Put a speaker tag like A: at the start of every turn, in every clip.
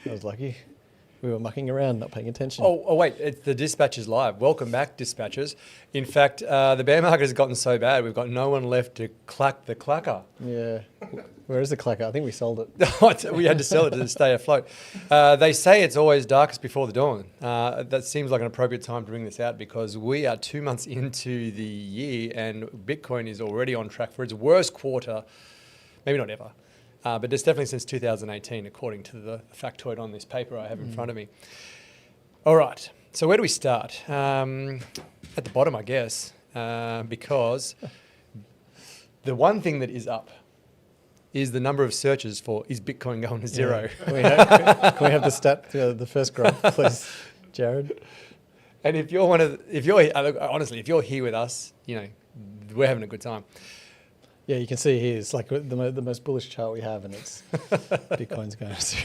A: I was lucky. We were mucking around, not paying attention.
B: Oh wait, the dispatch is live. Welcome back, dispatchers. In fact, the bear market has gotten so bad, we've got no one left to clack the clacker.
A: Yeah. Where is the clacker? I think we sold it.
B: We had to sell it to stay afloat. They say it's always darkest before the dawn. That seems like an appropriate time to bring this out because we are 2 months into the year and Bitcoin is already on track for its worst quarter, maybe not ever. But it's definitely since 2018, according to the factoid on this paper I have in front of me. All right, so where do we start? At the bottom, I guess, because the one thing that is up is the number of searches for is Bitcoin going to zero?
A: Yeah. Can we have the stat, the first graph, please, Jared?
B: And if you're honestly, if you're here with us, we're having a good time.
A: Yeah, you can see here, it's like the most bullish chart we have, and it's Bitcoin's going to zero.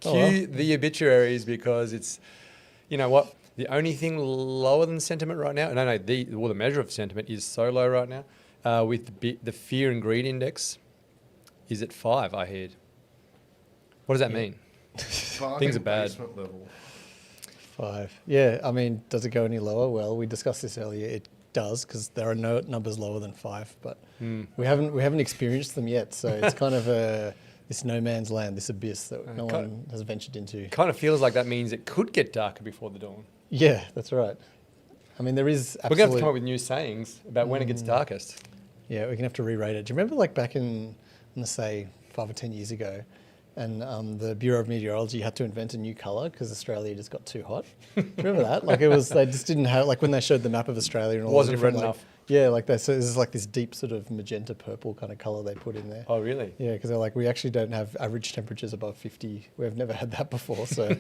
B: Cue the obituaries because it's, you know what, the only thing lower than sentiment right now, the measure of sentiment is so low right now, with the fear and greed index is at 5, I heard. What does that mean? Things are bad.
C: Level.
A: 5. Yeah, I mean, does it go any lower? Well, we discussed this earlier. It does because there are no numbers lower than 5, but we haven't experienced them yet. So it's kind of this no man's land, this abyss that no one has ventured into. Kind
B: of feels like that means it could get darker before the dawn.
A: Yeah, that's right. I mean, there is
B: We're going to have to come up with new sayings about when it gets darkest.
A: Yeah, we're going to have to re-rate it. Do you remember like back in, let's say, 5 or 10 years ago, and the Bureau of Meteorology had to invent a new colour because Australia just got too hot? Remember that? Like they just didn't have, like when they showed the map of Australia and all
B: wasn't
A: the
B: red
A: different,
B: enough.
A: Yeah, like so this is like this deep sort of magenta purple kind of colour they put in there.
B: Oh, really?
A: Yeah, because they're like, we actually don't have average temperatures above 50. We've never had that before, so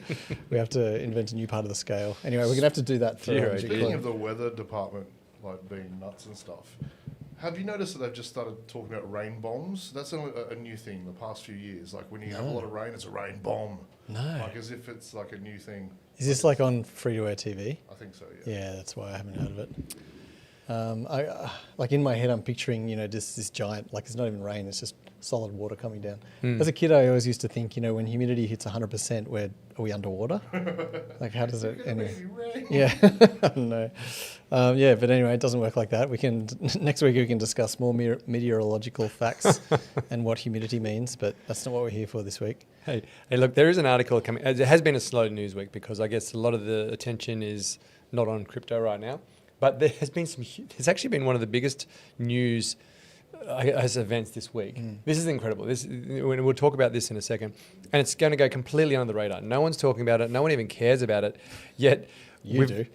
A: we have to invent a new part of the scale. Anyway, we're going to have to do that for
C: Speaking of the weather department like being nuts and stuff, have you noticed that they've just started talking about rain bombs? That's a new thing the past few years. Like when you have a lot of rain, it's a rain bomb.
A: No.
C: Like as if it's like a new thing.
A: Is this like on free-to-air TV?
C: I think so, yeah.
A: Yeah, that's why I haven't heard of it. I like in my head, I'm picturing, just this giant, like it's not even rain, it's just solid water coming down. As a kid, I always used to think, when humidity hits 100%, are we underwater? Like how does it, anyway? Yeah, I don't know. Yeah, but anyway, it doesn't work like that. Next week we can discuss more meteorological facts and what humidity means, but that's not what we're here for this week.
B: Hey, look, there is an article coming. It has been a slow news week because I guess a lot of the attention is not on crypto right now. But there has been it's actually been one of the biggest news events this week. This is incredible. We'll talk about this in a second. And it's going to go completely under the radar. No one's talking about it. No one even cares about it. Yet
A: you do.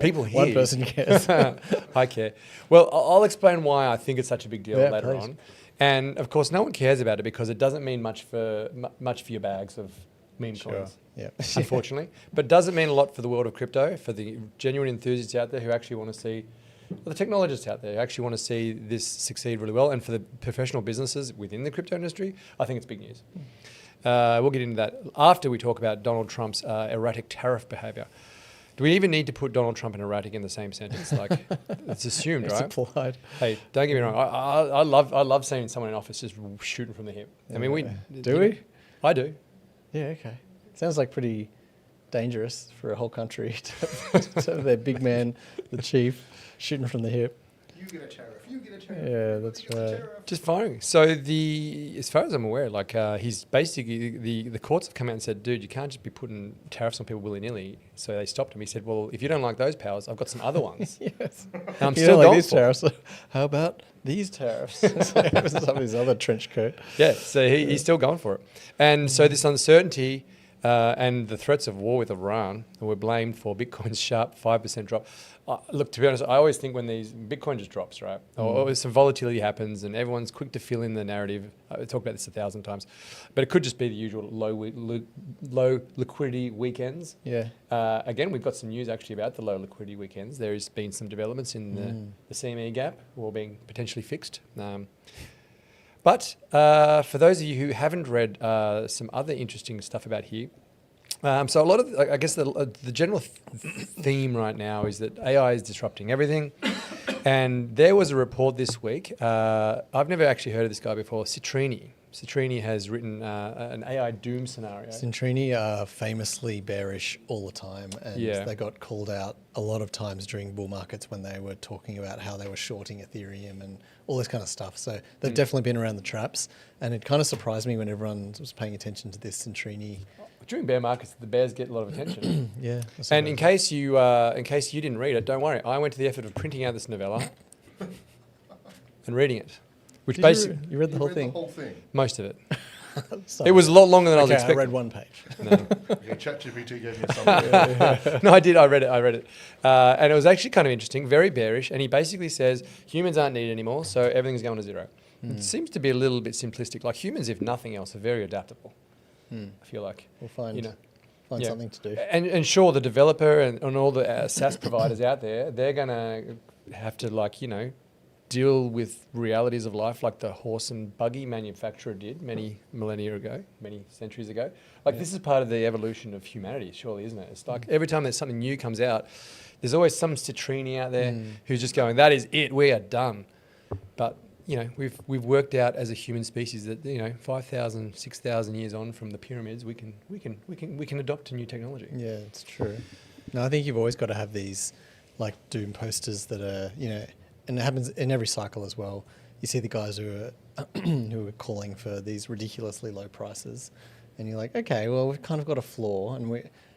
B: People here.
A: One person cares.
B: I care. Well, I'll explain why I think it's such a big deal later
A: please.
B: on. And of course, no one cares about it because it doesn't mean much for your bags of meme coins.
A: Yeah.
B: Unfortunately. But does it mean a lot for the world of crypto, for the genuine enthusiasts out there who actually want to see, the technologists out there who actually want to see this succeed really well, and for the professional businesses within the crypto industry? I think it's big news. We'll get into that after we talk about Donald Trump's erratic tariff behavior. Do we even need to put Donald Trump and erratic in the same sentence? Like, it's assumed, right?
A: It's applied.
B: Hey, don't get me wrong. I love seeing someone in office just shooting from the hip. I mean,
A: do we?
B: I do.
A: Yeah, okay. Sounds like pretty dangerous for a whole country to have their big man, the chief, shooting from the hip.
C: You get a tariff. You get a tariff.
A: Yeah, that's right.
B: Just firing. So as far as I'm aware, like he's basically the courts have come out and said, dude, you can't just be putting tariffs on people willy-nilly. So they stopped him. He said, well, if you don't like those powers, I've got some other ones.
A: Yes.
B: And I'm
A: you
B: still
A: don't like
B: going
A: these
B: for
A: tariffs. How about these tariffs? Some of his other trench coat.
B: Yeah, so he's still going for it. And so this uncertainty and the threats of war with Iran were blamed for Bitcoin's sharp 5% drop. Look, to be honest, I always think when Bitcoin just drops, right? Or some volatility happens and everyone's quick to fill in the narrative. I talked about this 1,000 times. But it could just be the usual low liquidity weekends.
A: Yeah.
B: Again, we've got some news actually about the low liquidity weekends. There has been some developments in the CME Gap, or being potentially fixed. But for those of you who haven't read some other interesting stuff about here, so a lot of, I guess the general theme right now is that AI is disrupting everything. And there was a report this week. I've never actually heard of this guy before, Citrini. Citrini has written an AI doom scenario.
A: Citrini are famously bearish all the time, and
B: Yeah.
A: they got called out a lot of times during bull markets when they were talking about how they were shorting Ethereum and all this kind of stuff. So they've definitely been around the traps, and it kind of surprised me when everyone was paying attention to this Citrini.
B: During bear markets, the bears get a lot of attention.
A: Yeah.
B: And in case you didn't read it, don't worry. I went to the effort of printing out this novella and reading it, which
A: Did
B: basically
A: you read the whole thing?
C: The whole thing.
B: most of it.
A: Sorry.
B: It was a lot longer than I was
A: Okay, I
B: expecting.
A: read one page.
B: No.
C: Okay, ChatGPT gave me a summary.
B: No, I did. I read it. And it was actually kind of interesting, very bearish. And he basically says humans aren't needed anymore, so everything's going to zero. It seems to be a little bit simplistic. Like humans, if nothing else, are very adaptable. I feel like.
A: We'll find
B: You know,
A: find
B: yeah.
A: something to do.
B: And sure, the developer and all the SaaS providers out there, they're going to have to, deal with realities of life like the horse and buggy manufacturer did many millennia ago, many centuries ago. Like this is part of the evolution of humanity, surely, isn't it? It's like every time there's something new comes out, there's always some Citrini out there who's just going, that is it, we are done. But, we've worked out as a human species that, 5,000, 6,000 years on from the pyramids, we can adopt to new technology.
A: Yeah, it's true. No, I think you've always got to have these like doom posters that are, and it happens in every cycle as well. You see the guys who are who are calling for these ridiculously low prices, and you're like, okay, well, we've kind of got a floor,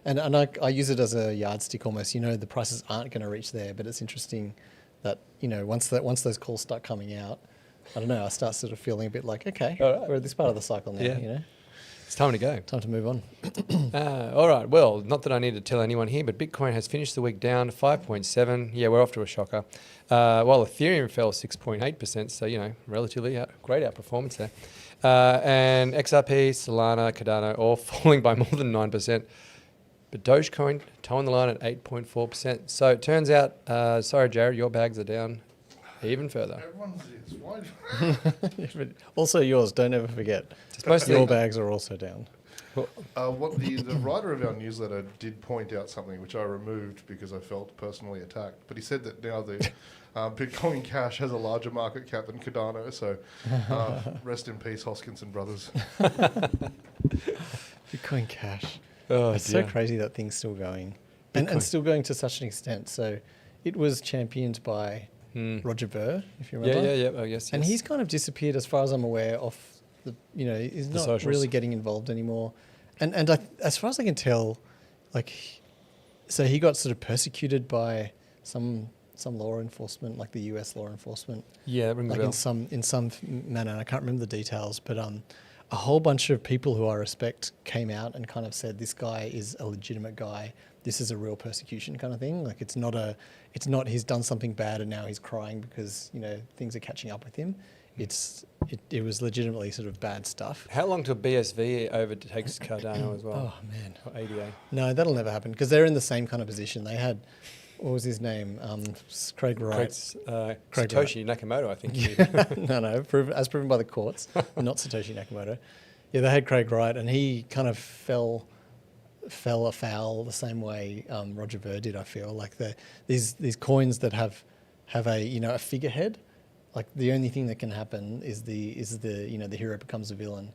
A: and I use it as a yardstick almost. The prices aren't going to reach there, but it's interesting that once those calls start coming out, I don't know, I start sort of feeling a bit like, okay,
B: All right.
A: we're at this part of the cycle now.
B: Yeah. It's time to go.
A: Time to move on.
B: All right. Well, not that I need to tell anyone here, but Bitcoin has finished the week down 5.7. Yeah, we're off to a shocker. While Ethereum fell 6.8%, so, relatively great outperformance there. And XRP, Solana, Cardano all falling by more than 9%. But Dogecoin towing the line at 8.4%. So it turns out, sorry, Jared, your bags are down even further.
C: Everyone's is. Why?
A: But also yours, don't ever forget.
B: It's mostly
A: Your bags are also down.
C: What the writer of our newsletter did point out something which I removed because I felt personally attacked. But he said that now the Bitcoin Cash has a larger market cap than Cardano. So rest in peace, Hoskinson brothers.
A: Bitcoin Cash.
B: Oh,
A: It's so crazy that thing's still going. And still going to such an extent. So it was championed by Roger Ver, if you remember.
B: Yeah. Oh, yes.
A: And he's kind of disappeared, as far as I'm aware, off the, he's not
B: socials.
A: really getting involved anymore. And as far as I can tell, so he got sort of persecuted by some law enforcement, like the US law enforcement.
B: Yeah, that rings a
A: Like
B: bell.
A: in some manner, and I can't remember the details, but a whole bunch of people who I respect came out and kind of said, this guy is a legitimate guy. This is a real persecution kind of thing. Like it's not he's done something bad and now he's crying because, things are catching up with him. It was legitimately sort of bad stuff.
B: How long till BSV overtakes Cardano as well?
A: Oh man.
B: Or ADA?
A: No, that'll never happen because they're in the same kind of position. They had, what was his name? Craig Wright.
B: Craig Satoshi Nakamoto, I think.
A: No, as proven by the courts, not Satoshi Nakamoto. Yeah, they had Craig Wright, and he kind of fell afoul the same way Roger Ver did. I feel like these coins that have a figurehead. Like the only thing that can happen is the hero becomes a villain.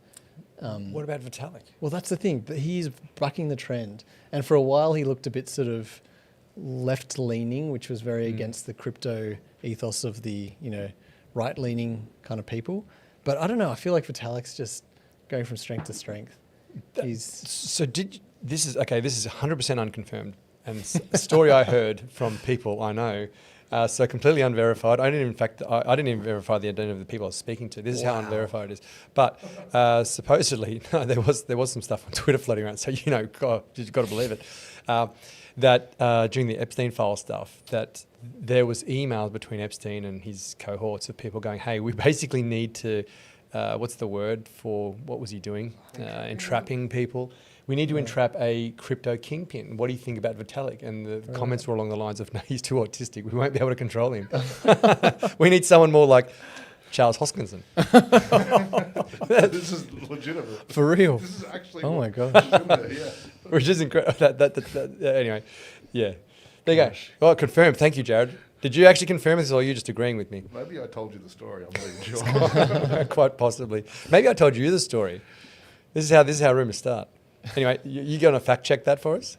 B: What about Vitalik?
A: Well, that's the thing. He's bucking the trend, and for a while he looked a bit sort of left-leaning, which was very against the crypto ethos of the right-leaning kind of people. But I don't know. I feel like Vitalik's just going from strength to strength.
B: This is 100% unconfirmed, and a story I heard from people I know. So completely unverified. I didn't even verify the identity of the people I was speaking to. This is how unverified it is. But supposedly, no, there was some stuff on Twitter floating around. So you've got to believe it. That during the Epstein file stuff, that there was emails between Epstein and his cohorts of people going, "Hey, we basically need to, what's the word for what was he doing? Entrapping people." We need to entrap a crypto kingpin. What do you think about Vitalik? And the comments were along the lines of, no, he's too autistic. We won't be able to control him. We need someone more like Charles Hoskinson.
C: This is legitimate.
A: For real.
C: This is actually.
A: Oh my God.
C: Yeah.
B: Which is incredible. Anyway, yeah. There you go. Well, confirmed. Thank you, Jared. Did you actually confirm this, or are you just agreeing with me?
C: Maybe I told you the story. I'm not even sure.
B: Quite possibly. Maybe I told you the story. This is how rumors start. Anyway, you going to fact check that for us?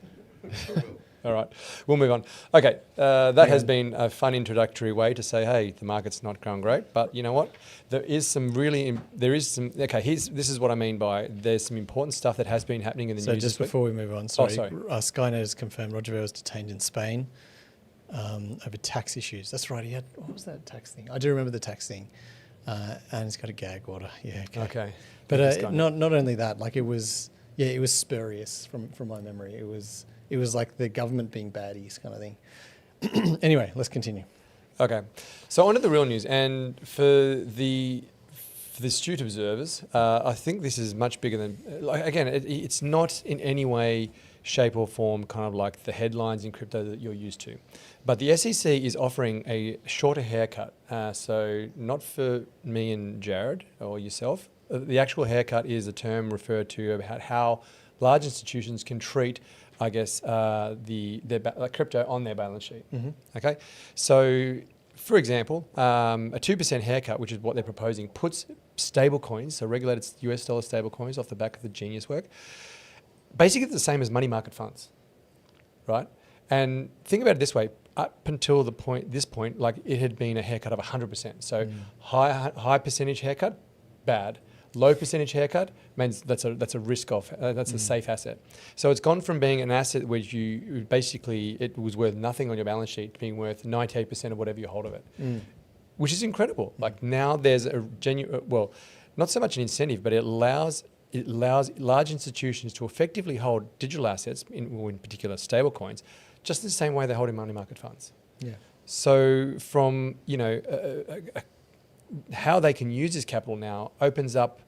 B: All right, we'll move on. Okay, that has been a fun introductory way to say, hey, the market's not going great, but you know what? This is what I mean by there's some important stuff that has been happening in the
A: So
B: news.
A: just before we move on, sorry. Skynet has confirmed Roger Ver was detained in Spain over tax issues. That's right. He had, what was that tax thing? I do remember the tax thing. And he's got a gag order. Yeah.
B: Okay.
A: But not only that, like it was spurious from my memory. It was like the government being baddies kind of thing. Anyway, let's continue.
B: Okay, so on to the real news, and for the astute observers, I think this is much bigger than. It's not in any way, shape, or form kind of like the headlines in crypto that you're used to, but the SEC is offering a shorter haircut. So not for me and Jared or yourself. The actual haircut is a term referred to about how large institutions can treat, I guess, their crypto on their balance sheet. Mm-hmm. Okay, so for example, a 2% haircut, which is what they're proposing, puts stablecoins, so regulated US dollar stablecoins, off the back of the Genius work, basically the same as money market funds, right? And think about it this way: up until this point, like it had been a haircut of 100%. So high percentage haircut, bad. Low percentage haircut means that's a risk off. That's a safe asset. So it's gone from being an asset which it was worth nothing on your balance sheet to being worth 98% of whatever you hold of it, which is incredible. Like now there's a genuine, not so much an incentive, but it allows large institutions to effectively hold digital assets, in particular stable coins, just the same way they hold in money market funds.
A: Yeah.
B: So from how they can use this capital now opens up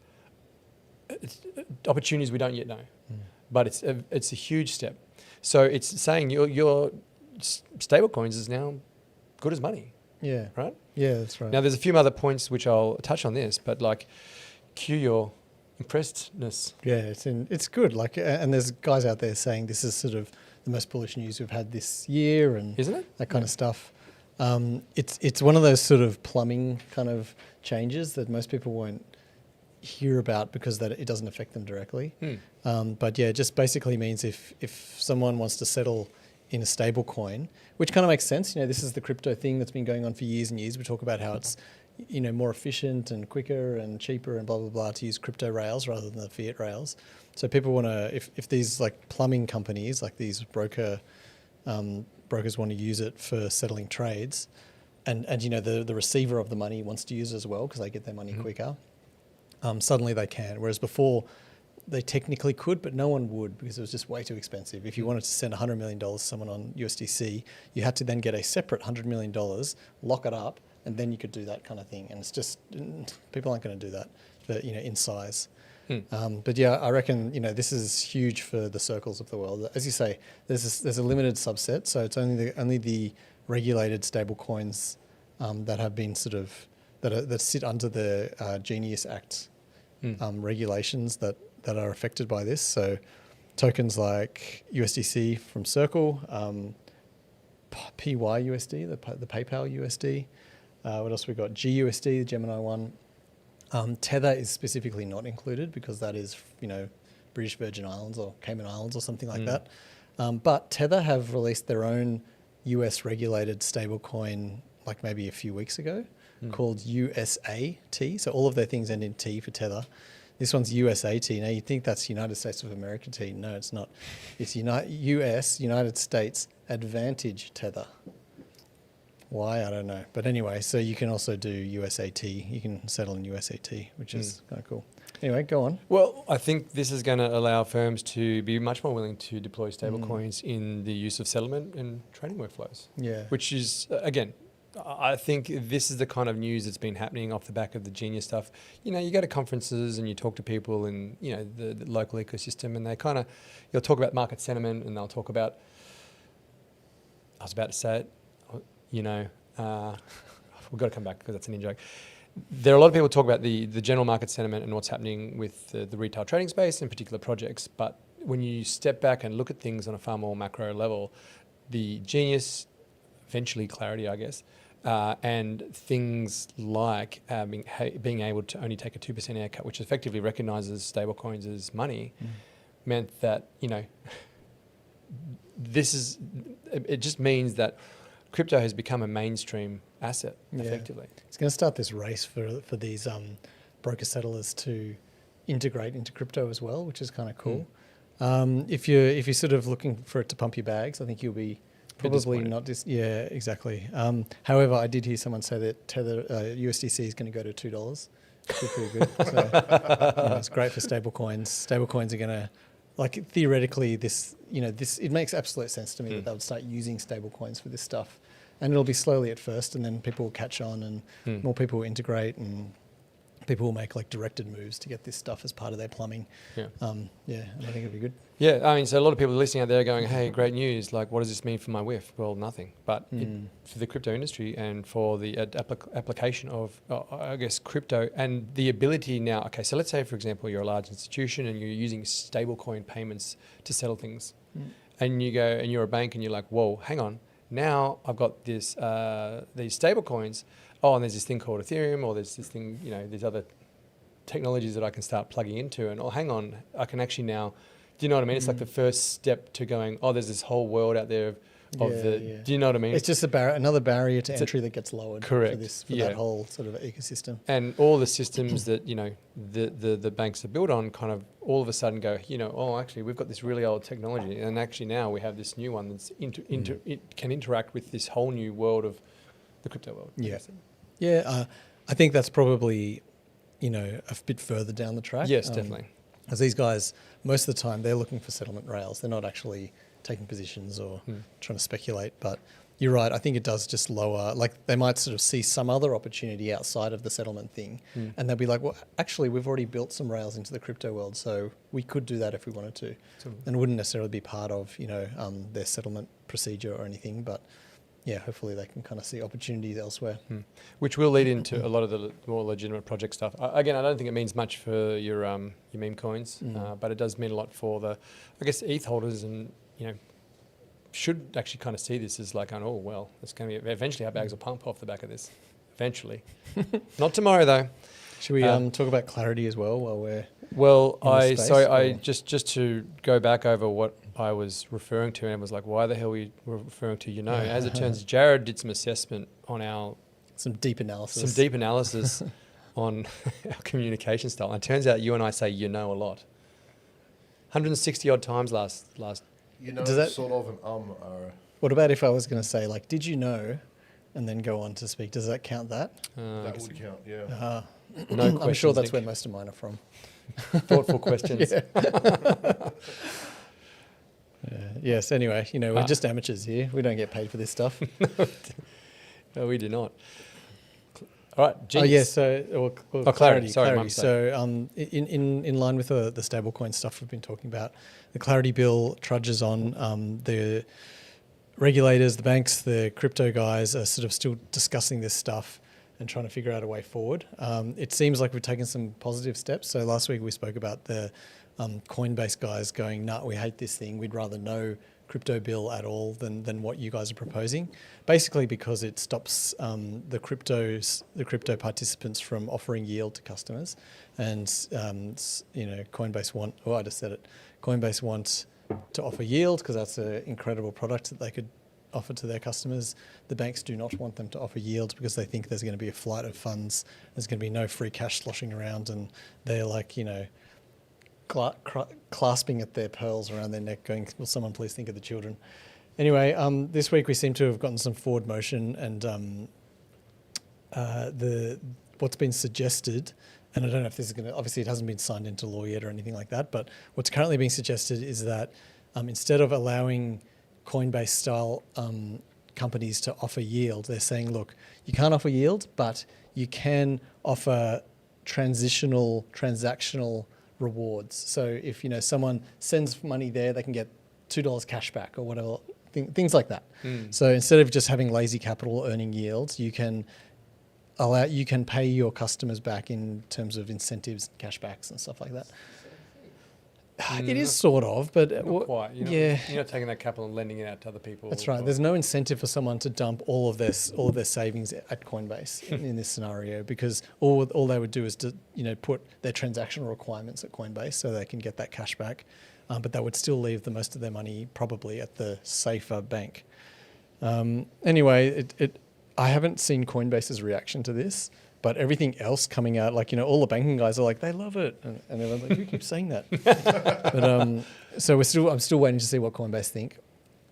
B: opportunities we don't yet know, but it's a huge step. So it's saying your stable coins is now good as money.
A: Yeah.
B: Right?
A: Yeah, that's right.
B: Now there's a few other points which I'll touch on this, but like cue your impressedness.
A: Yeah, it's good. Like, and there's guys out there saying this is sort of the most bullish news we've had this year, and
B: isn't it?
A: That kind of stuff. It's one of those sort of plumbing kind of changes that most people won't hear about because it doesn't affect them directly. But yeah, it just basically means if someone wants to settle in a stable coin, which kind of makes sense. This is the crypto thing that's been going on for years and years. We talk about how it's more efficient and quicker and cheaper and blah blah blah to use crypto rails rather than the fiat rails. So people want to, if these like plumbing companies, like these brokers want to use it for settling trades, and the receiver of the money wants to use it as well because they get their money quicker. Suddenly they can, whereas before they technically could, but no one would because it was just way too expensive. If you wanted to send $100 million to someone on USDC, you had to then get a separate $100 million, lock it up, and then you could do that kind of thing. And it's just, people aren't going to do that, in size. But yeah, I reckon, this is huge for the circles of the world. As you say, there's a limited subset, so it's only the regulated stable coins that have been sort of, that sit under the Genius Act regulations that are affected by this. So tokens like USDC from Circle, PYUSD, the PayPal USD. What else we got? GUSD, the Gemini one. Tether is specifically not included because that is, British Virgin Islands or Cayman Islands or something like that. But Tether have released their own US regulated stablecoin like maybe a few weeks ago called USAT. So all of their things end in T for Tether. This one's USAT. Now you'd think that's United States of America T. No, it's not. It's United States Advantage Tether. Why? I don't know. But anyway, so you can also do USAT. You can settle in USAT, which is kind of cool. Anyway, go on.
B: Well, I think this is going to allow firms to be much more willing to deploy stablecoins in the use of settlement and trading workflows. Yeah. Which is, again, I think this is the kind of news that's been happening off the back of the Genius stuff. You go to conferences and you talk to people in, the local ecosystem, and they you'll talk about market sentiment, and they'll talk about, I was about to say it, we've got to come back because that's an in-joke. There are a lot of people talk about the general market sentiment and what's happening with the retail trading space and particular projects. But when you step back and look at things on a far more macro level, the Genius eventually clarity, I guess. And things like being able to only take a 2% haircut, which effectively recognizes stablecoins as money, meant that, it just means that crypto has become a mainstream asset, effectively.
A: It's going to start this race for these broker settlers to integrate into crypto as well, which is kind of cool. If you're sort of looking for it to pump your bags, I think you'll be probably not exactly. However, I did hear someone say that Tether USDC is going to go to $2. Pretty good. So, it's great for stablecoins. Stablecoins are going to, like, theoretically, this it makes absolute sense to me that they would start using stablecoins for this stuff, and it'll be slowly at first, and then people will catch on, and more people will integrate, and people will make like directed moves to get this stuff as part of their plumbing. And I think it'll be good.
B: Yeah, I mean, so a lot of people are listening out there going, hey, great news. Like, what does this mean for my WIF? Well, nothing. But for the crypto industry and for the application of, I guess, crypto and the ability now, okay, so let's say, for example, you're a large institution and you're using stablecoin payments to settle things. And you go, and you're a bank and you're like, whoa, hang on. Now I've got this these stablecoins. Oh, and there's this thing called Ethereum, or there's this thing, these other technologies that I can start plugging into. And, oh, hang on, I can actually now, do you know what I mean? It's like the first step to going, oh, there's this whole world out there do you know what I mean?
A: It's just another barrier to entry that gets lowered.
B: Correct.
A: For that whole sort of ecosystem.
B: And all the systems that, the banks are built on kind of all of a sudden go, oh, actually, we've got this really old technology. And actually now we have this new one that's it can interact with this whole new world of the crypto world.
A: I think that's probably, a bit further down the track.
B: Yes, definitely.
A: As these guys, most of the time, they're looking for settlement rails. They're not actually taking positions or trying to speculate. But you're right. I think it does just lower, like they might sort of see some other opportunity outside of the settlement thing. And they'll be like, well, actually, we've already built some rails into the crypto world. So we could do that if we wanted to. And it wouldn't necessarily be part of, their settlement procedure or anything. But hopefully they can kind of see opportunities elsewhere.
B: Which will lead into a lot of the more legitimate project stuff. Again, I don't think it means much for your meme coins, but it does mean a lot for the, I guess, ETH holders, and should actually kind of see this as like, oh well, it's going to be eventually our bags will pump off the back of this. Eventually, not tomorrow though.
A: Should we talk about clarity as well while we're?
B: Well, just to go back over what I was referring to, and was like, why the hell are we referring to, as it turns, Jared did some assessment on
A: some deep analysis
B: on our communication style. And it turns out you and I say, a lot. 160 odd times last.
A: Does that,
C: sort of an or.
A: What about if I was going to say, like, did you know, and then go on to speak? Does that count that?
C: That would count, yeah.
B: No
A: I'm sure that's where most of mine are from.
B: Thoughtful questions.
A: Yes, anyway, we're just amateurs here. We don't get paid for this stuff.
B: No, we do not. All right,
A: genius.
B: clarity.
A: Clarity. So in line with the stablecoin stuff we've been talking about, the Clarity Bill trudges on. The regulators, the banks, the crypto guys are sort of still discussing this stuff and trying to figure out a way forward. It seems like we've taken some positive steps. So last week we spoke about the Coinbase guys going, nah, we hate this thing. We'd rather no crypto bill at all than what you guys are proposing. Basically because it stops the crypto participants from offering yield to customers. And, Coinbase Coinbase wants to offer yield because that's an incredible product that they could offer to their customers. The banks do not want them to offer yield because they think there's going to be a flight of funds. There's going to be no free cash sloshing around, and they're like, clasping at their pearls around their neck going, will someone please think of the children? Anyway, this week we seem to have gotten some forward motion, and what's been suggested, and I don't know if this is going to, obviously it hasn't been signed into law yet or anything like that, but what's currently being suggested is that instead of allowing Coinbase-style companies to offer yield, they're saying, look, you can't offer yield, but you can offer transactional rewards. So if someone sends money there, they can get $2 cash back or whatever, things like that. So instead of just having lazy capital earning yields, you can pay your customers back in terms of incentives, cashbacks, and stuff like that. It is sort of, but
B: Not quite.
A: yeah.
B: You're not taking that capital and lending it out to other people.
A: That's right. There's no incentive for someone to dump all of their savings at Coinbase in this scenario, because all they would do is to put their transactional requirements at Coinbase so they can get that cash back, but that would still leave the most of their money probably at the safer bank. Anyway, I haven't seen Coinbase's reaction to this, but everything else coming out, like all the banking guys are like, they love it, and everyone's like, who keeps saying that? But so I'm still waiting to see what Coinbase think,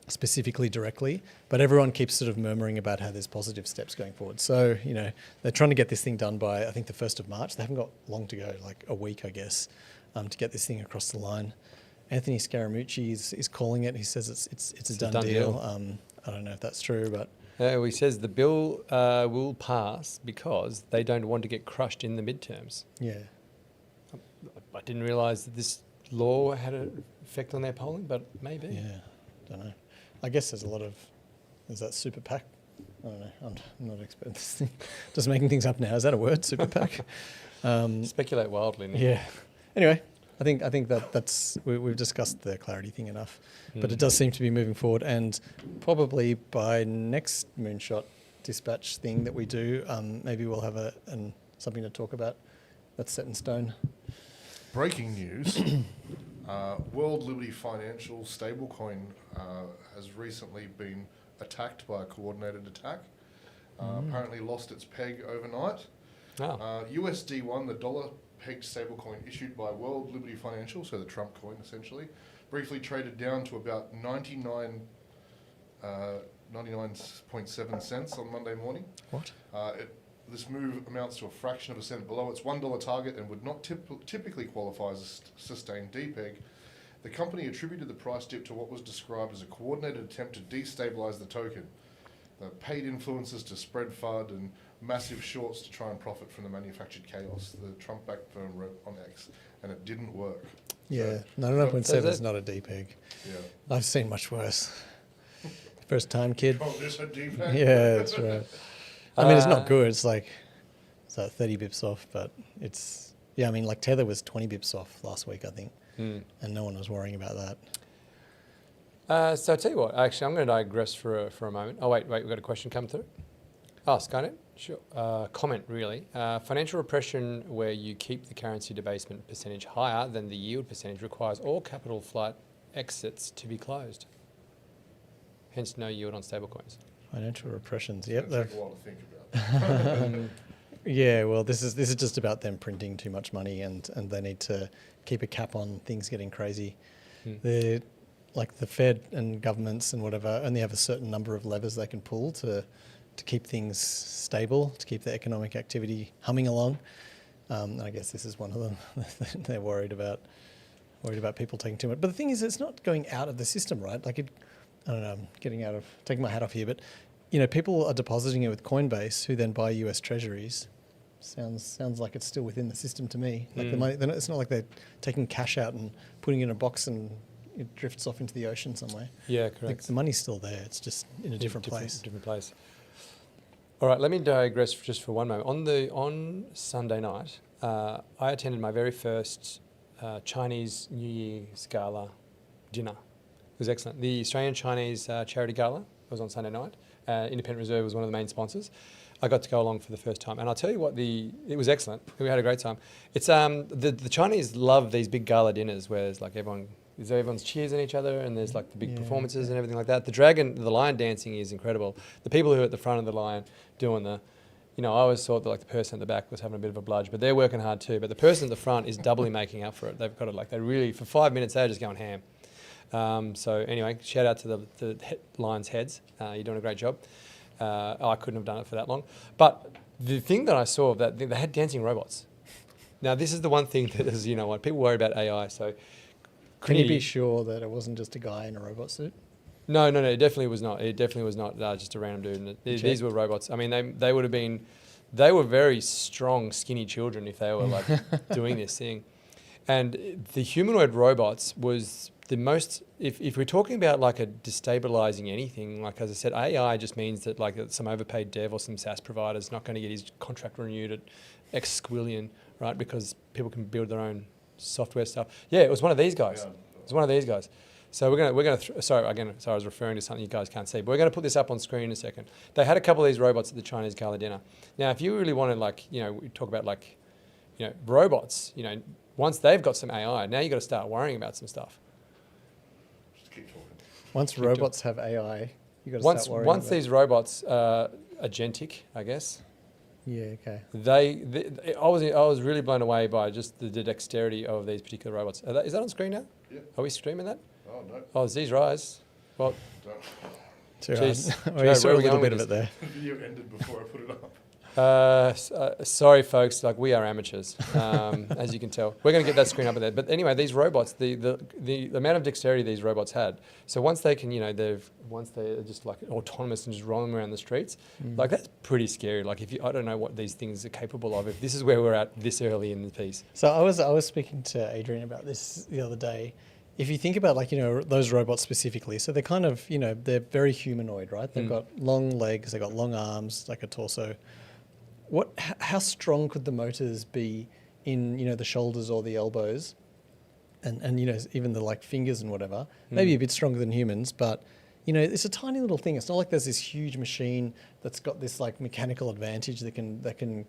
A: specifically directly. But everyone keeps sort of murmuring about how there's positive steps going forward. So they're trying to get this thing done by I think the 1st of March. They haven't got long to go, like a week, I guess, to get this thing across the line. Anthony Scaramucci is calling it. He says it's a done deal. I don't know if that's true, but.
B: He says the bill will pass because they don't want to get crushed in the midterms.
A: Yeah.
B: I didn't realise that this law had an effect on their polling, but maybe.
A: Yeah, don't know. I guess there's that super PAC. I don't know. I'm not an expert in this thing. Just making things up now. Is that a word, super PAC?
B: Speculate wildly. Nick.
A: Yeah. Anyway, I think that's we've discussed the clarity thing enough, but it does seem to be moving forward, and probably by next moonshot dispatch thing that we do, maybe we'll have something to talk about that's set in stone.
C: Breaking news. World Liberty Financial stablecoin has recently been attacked by a coordinated attack. Apparently lost its peg overnight. USD1, the dollar pegged stablecoin issued by World Liberty Financial, so the Trump coin essentially, briefly traded down to about 99.7 cents on Monday morning.
A: What?
C: This move amounts to a fraction of a cent below its $1 target and would not typically qualify as a sustained Depeg. The company attributed the price dip to what was described as a coordinated attempt to destabilize the token. Paid influencers to spread FUD and massive shorts to try and profit from the manufactured chaos, the Trump-backed firm wrote on X, and it didn't work.
A: Yeah, 99.7 is not a Depeg.
C: Yeah.
A: I've seen much worse. First time, kid.
C: Oh, this a Depeg?
A: Yeah, that's right. I mean, it's not good. It's like 30 bips off, but it's, I mean, like Tether was 20 bips off last week, I think, and no one was worrying about that.
B: So I'll tell you what, actually, I'm going to digress for a moment. Oh, wait, we've got a question come through. Oh, Skynet? Sure. Comment, really. Financial repression where you keep the currency debasement percentage higher than the yield percentage requires all capital flight exits to be closed. Hence, no yield on stablecoins.
A: Financial repressions, yep.
C: It's going to take a while to think about.
A: Yeah, well, this is just about them printing too much money, and they need to keep a cap on things getting crazy. Like the Fed and governments and whatever only have a certain number of levers they can pull to keep things stable, to keep the economic activity humming along. I guess this is one of them. They're worried about people taking too much. But the thing is, it's not going out of the system, right? Like I don't know, I'm taking my hat off here, but people are depositing it with Coinbase, who then buy US Treasuries. Sounds like it's still within the system to me. Like the money, it's not like they're taking cash out and putting it in a box and it drifts off into the ocean somewhere.
B: Yeah, correct.
A: Like the money's still there. It's just in a different place.
B: Different place. All right, let me digress just for one moment. On Sunday night, I attended my very first Chinese New Year's Gala dinner. It was excellent. The Australian Chinese Charity Gala was on Sunday night. Independent Reserve was one of the main sponsors. I got to go along for the first time, and I'll tell you what, it was excellent. We had a great time. It's the Chinese love these big gala dinners where there's like everyone's cheersing each other, and there's like the big performances and everything like that. The lion dancing is incredible. The people who are at the front of the line doing I always thought that like the person at the back was having a bit of a bludge, but they're working hard too. But the person at the front is doubly making up for it. They've got it they really, for 5 minutes, they're just going ham. So anyway, shout out to the Lions heads. You're doing a great job. I couldn't have done it for that long. But the thing that I saw, that they had dancing robots. Now, this is the one thing that is, what people worry about AI. So
A: can you be sure that it wasn't just a guy in a robot suit?
B: No, it definitely was not. It definitely was not just a random dude. These were robots. I mean, they would have been, they were very strong, skinny children if they were like doing this thing. And the humanoid robots was the most, if we're talking about like a destabilizing anything, like as I said, AI just means that like some overpaid dev or some SaaS provider is not going to get his contract renewed at X squillion, right? Because people can build their own software stuff. Yeah, it was one of these guys.
C: Yeah.
B: It was one of these guys. So sorry, I was referring to something you guys can't see, but we're going to put this up on screen in a second. They had a couple of these robots at the Chinese Gala dinner. Now, if you really wanted, like, we talk about, like, robots, once they've got some AI, now you've got to start worrying about some stuff.
C: Just keep talking.
A: Once robots have AI, you got to start worrying.
B: Once
A: about
B: these robots are agentic, I guess.
A: Yeah. Okay.
B: I was really blown away by just the dexterity of these particular robots. Is that on screen now?
C: Yeah.
B: Are we streaming that?
C: Oh, no.
B: Oh, Z's rise. Well,
C: Don't.
A: Too
B: Jeez.
A: hard.
B: Jared,
A: You saw
B: where
A: a
B: are we
A: little
B: going
A: bit
B: with
A: of it there.
C: The video ended before I put it up.
B: sorry, folks. Like, we are amateurs, as you can tell. We're going to get that screen up there. But anyway, these robots, the amount of dexterity these robots had. So once they can, once they're just like autonomous and just rolling around the streets, like, that's pretty scary. Like, I don't know what these things are capable of. If this is where we're at this early in the piece.
A: So I was speaking to Adrian about this the other day. If you think about, like, those robots specifically, so they're kind of, they're very humanoid, right? They've got long legs, they've got long arms, like a torso. How strong could the motors be in, the shoulders or the elbows and even the, like, fingers and whatever? Maybe a bit stronger than humans, but, it's a tiny little thing. It's not like there's this huge machine that's got this, like, mechanical advantage that can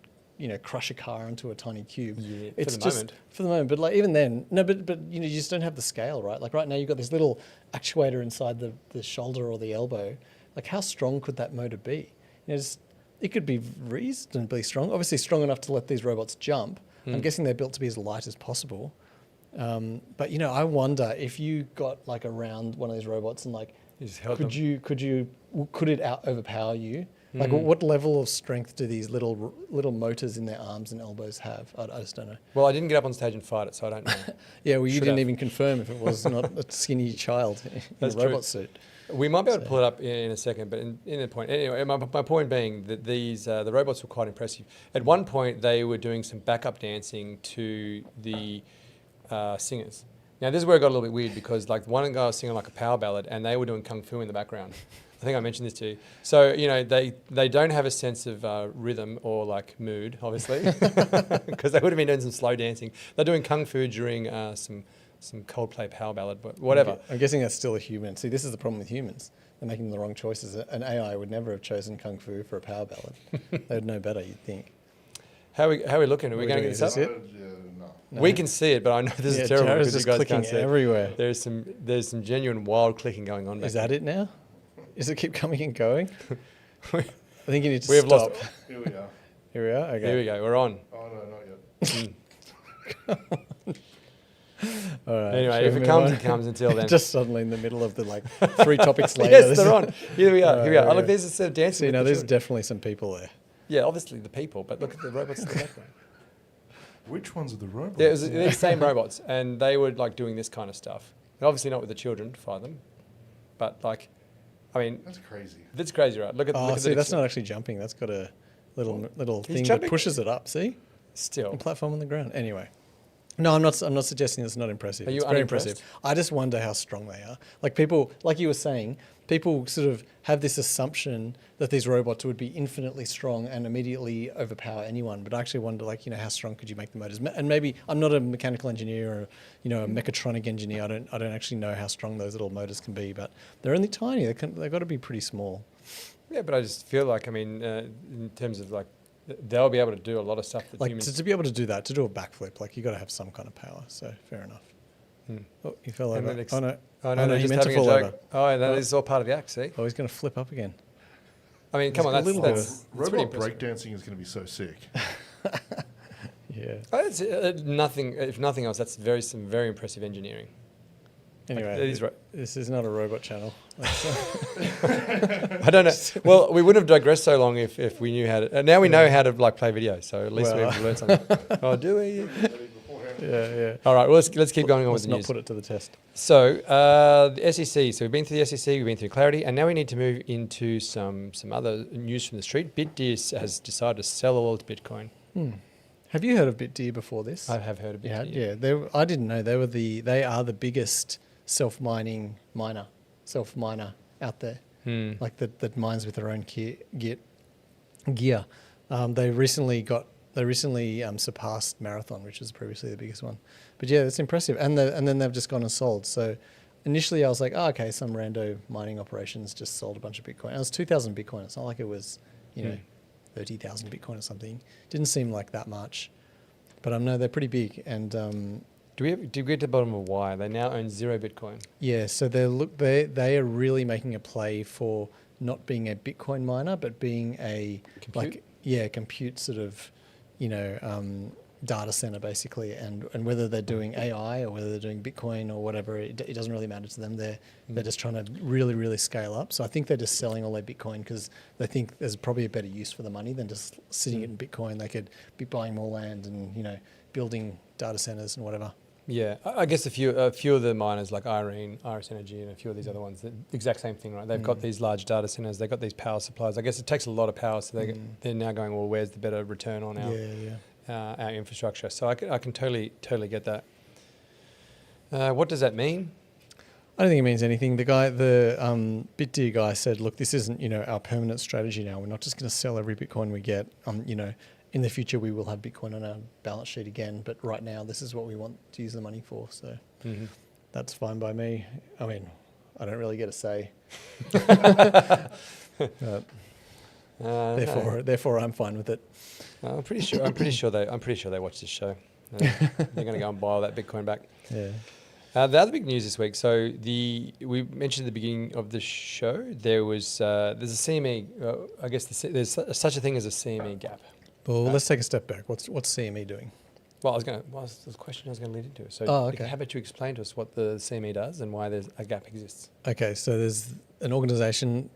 A: crush a car into a tiny cube.
B: Yeah,
A: It's
B: for the
A: just
B: moment.
A: for the moment. But, like, even then, no, but you just don't have the scale, right? Like, right now you've got this little actuator inside the shoulder or the elbow. Like, how strong could that motor be? It could be reasonably strong, obviously strong enough to let these robots jump. I'm guessing they're built to be as light as possible. But I wonder if you got, like, around one of these robots and, like,
B: You just held
A: could it overpower you? Like, what level of strength do these little motors in their arms and elbows have? I just don't know.
B: Well, I didn't get up on stage and fight it, so I don't know.
A: Yeah, well, you
B: Should
A: didn't
B: have.
A: even confirm if it was not a skinny child in
B: That's
A: a
B: true.
A: robot suit.
B: We might be able to pull it up in a second, but in the point, anyway, my point being that the robots were quite impressive. At one point, they were doing some backup dancing to the singers. Now, this is where it got a little bit weird because, like, one guy was singing like a power ballad, and they were doing kung fu in the background. I think I mentioned this to you. So, they don't have a sense of rhythm or, like, mood, obviously, because they would have been doing some slow dancing. They're doing kung fu during some Coldplay power ballad, but whatever.
A: I'm guessing that's still a human. See, this is the problem with humans. They're making the wrong choices. An AI would never have chosen kung fu for a power ballad. They would know better, you'd think.
B: How are we looking? Are we
A: Are we
B: going to
A: doing
B: get this up?
A: this?
C: Yeah, no.
A: No.
B: We can see it, but I know this
A: Yeah,
B: is terrible
A: Jared's
B: because
A: just
B: you guys
A: clicking
B: can't see it.
A: everywhere.
B: There's some genuine wild clicking going on.
A: Is
B: back
A: that it now? Does it keep coming and going? I think you need to
B: We have
A: stop.
B: lost-
C: Here we are.
A: Here we are. Okay.
B: Here we go. We're on.
C: Oh, no, not yet.
A: All right.
B: Anyway,
A: shall
B: if
A: we
B: it
A: move
B: comes,
A: on?
B: it comes. Until then,
A: Just suddenly in the middle of the, like, 3 topics later.
B: yes, they're on. Here we are. Here we are.
A: Right,
B: Oh, look,
A: yeah.
B: there's a set of dancing.
A: See,
B: with
A: now
B: the
A: there's
B: children.
A: definitely some people there.
B: Yeah, obviously the people, but look at the robots in the background.
C: Which ones are the robots?
B: Yeah, it was these same robots, and they were, like, doing this kind of stuff. And obviously not with the children to fight them, but, like, I mean,
C: That's crazy.
B: that's crazy, right? Look at
A: Oh,
B: look at
A: see,
B: the
A: that's not actually jumping. That's got a little
B: He's
A: thing
B: jumping.
A: that pushes it up. See,
B: still.
A: a platform on the ground. Anyway, no, I'm not suggesting it's not impressive.
B: Are you
A: It's very
B: unimpressed?
A: impressive. I just wonder how strong they are. Like, people, like you were saying, people sort of have this assumption that these robots would be infinitely strong and immediately overpower anyone. But I actually wonder, like, how strong could you make the motors? And maybe I'm not a mechanical engineer or a mechatronic engineer. I don't actually know how strong those little motors can be, but they're only tiny. They've got to be pretty small.
B: Yeah, but I just feel like, I mean, in terms of, like, they'll be able to do a lot of stuff that
A: Like,
B: humans.
A: to be able to do that, to do a backflip, like, you got to have some kind of power. So fair enough. Oh, he fell
B: And
A: over.
B: then ex-
A: Oh no!
B: Oh no,
A: he
B: they're just
A: meant to
B: having a
A: fall
B: joke.
A: over.
B: Oh, and that
A: Oh.
B: is all part of the act. See,
A: Oh, he's going to flip up again.
B: I mean, come on,
A: There's a
B: that's
A: little
B: that's pretty
C: Robot
B: impressive.
C: breakdancing is going to be so sick.
A: Yeah.
B: It's, nothing, if nothing else, that's some very impressive engineering.
A: Anyway,
B: that is right.
A: This is not a robot channel.
B: I don't know. Well, we wouldn't have digressed so long if we knew how to. Now we know how to, like, play video, so at least
A: Well.
B: we've learned something. Oh, do we?
A: Yeah.
B: All right. Well, let's keep going on
A: Let's
B: with the
A: not
B: news.
A: put it to the test.
B: So the SEC. So we've been through the SEC, we've been through Clarity, and now we need to move into some other news from the street. Bitdeer has decided to sell all its Bitcoin.
A: Have you heard of Bitdeer before this?
B: I have heard of
A: Yeah,
B: Bitdeer.
A: I didn't know they are the biggest self-miner out there. Like that mines with their own gear. They recently got They recently surpassed Marathon, which was previously the biggest one. But yeah, it's impressive. And then they've just gone and sold. So initially I was like, oh, okay, some rando mining operations just sold a bunch of Bitcoin. It was 2,000 Bitcoin. It's not like it was, 30,000 Bitcoin or something. Didn't seem like that much. But no, they're pretty big. And
B: Do we get to the bottom of why they now own 0 Bitcoin?
A: yeah, so they are really making a play for not being a Bitcoin miner, but being a
B: Compute?
A: compute sort of, data center basically, and whether they're doing AI or whether they're doing Bitcoin or whatever, it doesn't really matter to them. They're just trying to really, really scale up. So I think they're just selling all their Bitcoin because they think there's probably a better use for the money than just sitting it in Bitcoin. They could be buying more land and building data centers and whatever.
B: Yeah, I guess a few of the miners like Irene, Iris Energy, and a few of these other ones, the exact same thing, right? They've got these large data centers, they've got these power supplies. I guess it takes a lot of power, so they're now going, well, where's the better return on our infrastructure? So I can totally get that. What does that mean?
A: I don't think it means anything. The Bitdeer guy said, look, this isn't, our permanent strategy now. We're not just going to sell every Bitcoin we get. In the future, we will have Bitcoin on our balance sheet again, but right now, this is what we want to use the money for. So that's fine by me. I mean, I don't really get a say. Therefore, I'm fine with it.
B: I'm pretty sure they watch this show. They're going to go and buy all that Bitcoin back.
A: Yeah.
B: The other big news this week. So we mentioned at the beginning of the show there's a CME. I guess there's such a thing as a CME gap.
A: Well, let's take a step back. What's CME doing?
B: Well, that's the question I was going to lead into. So, how about you explain to us what the CME does and why there's a gap exists?
A: Okay, so there's an organisation,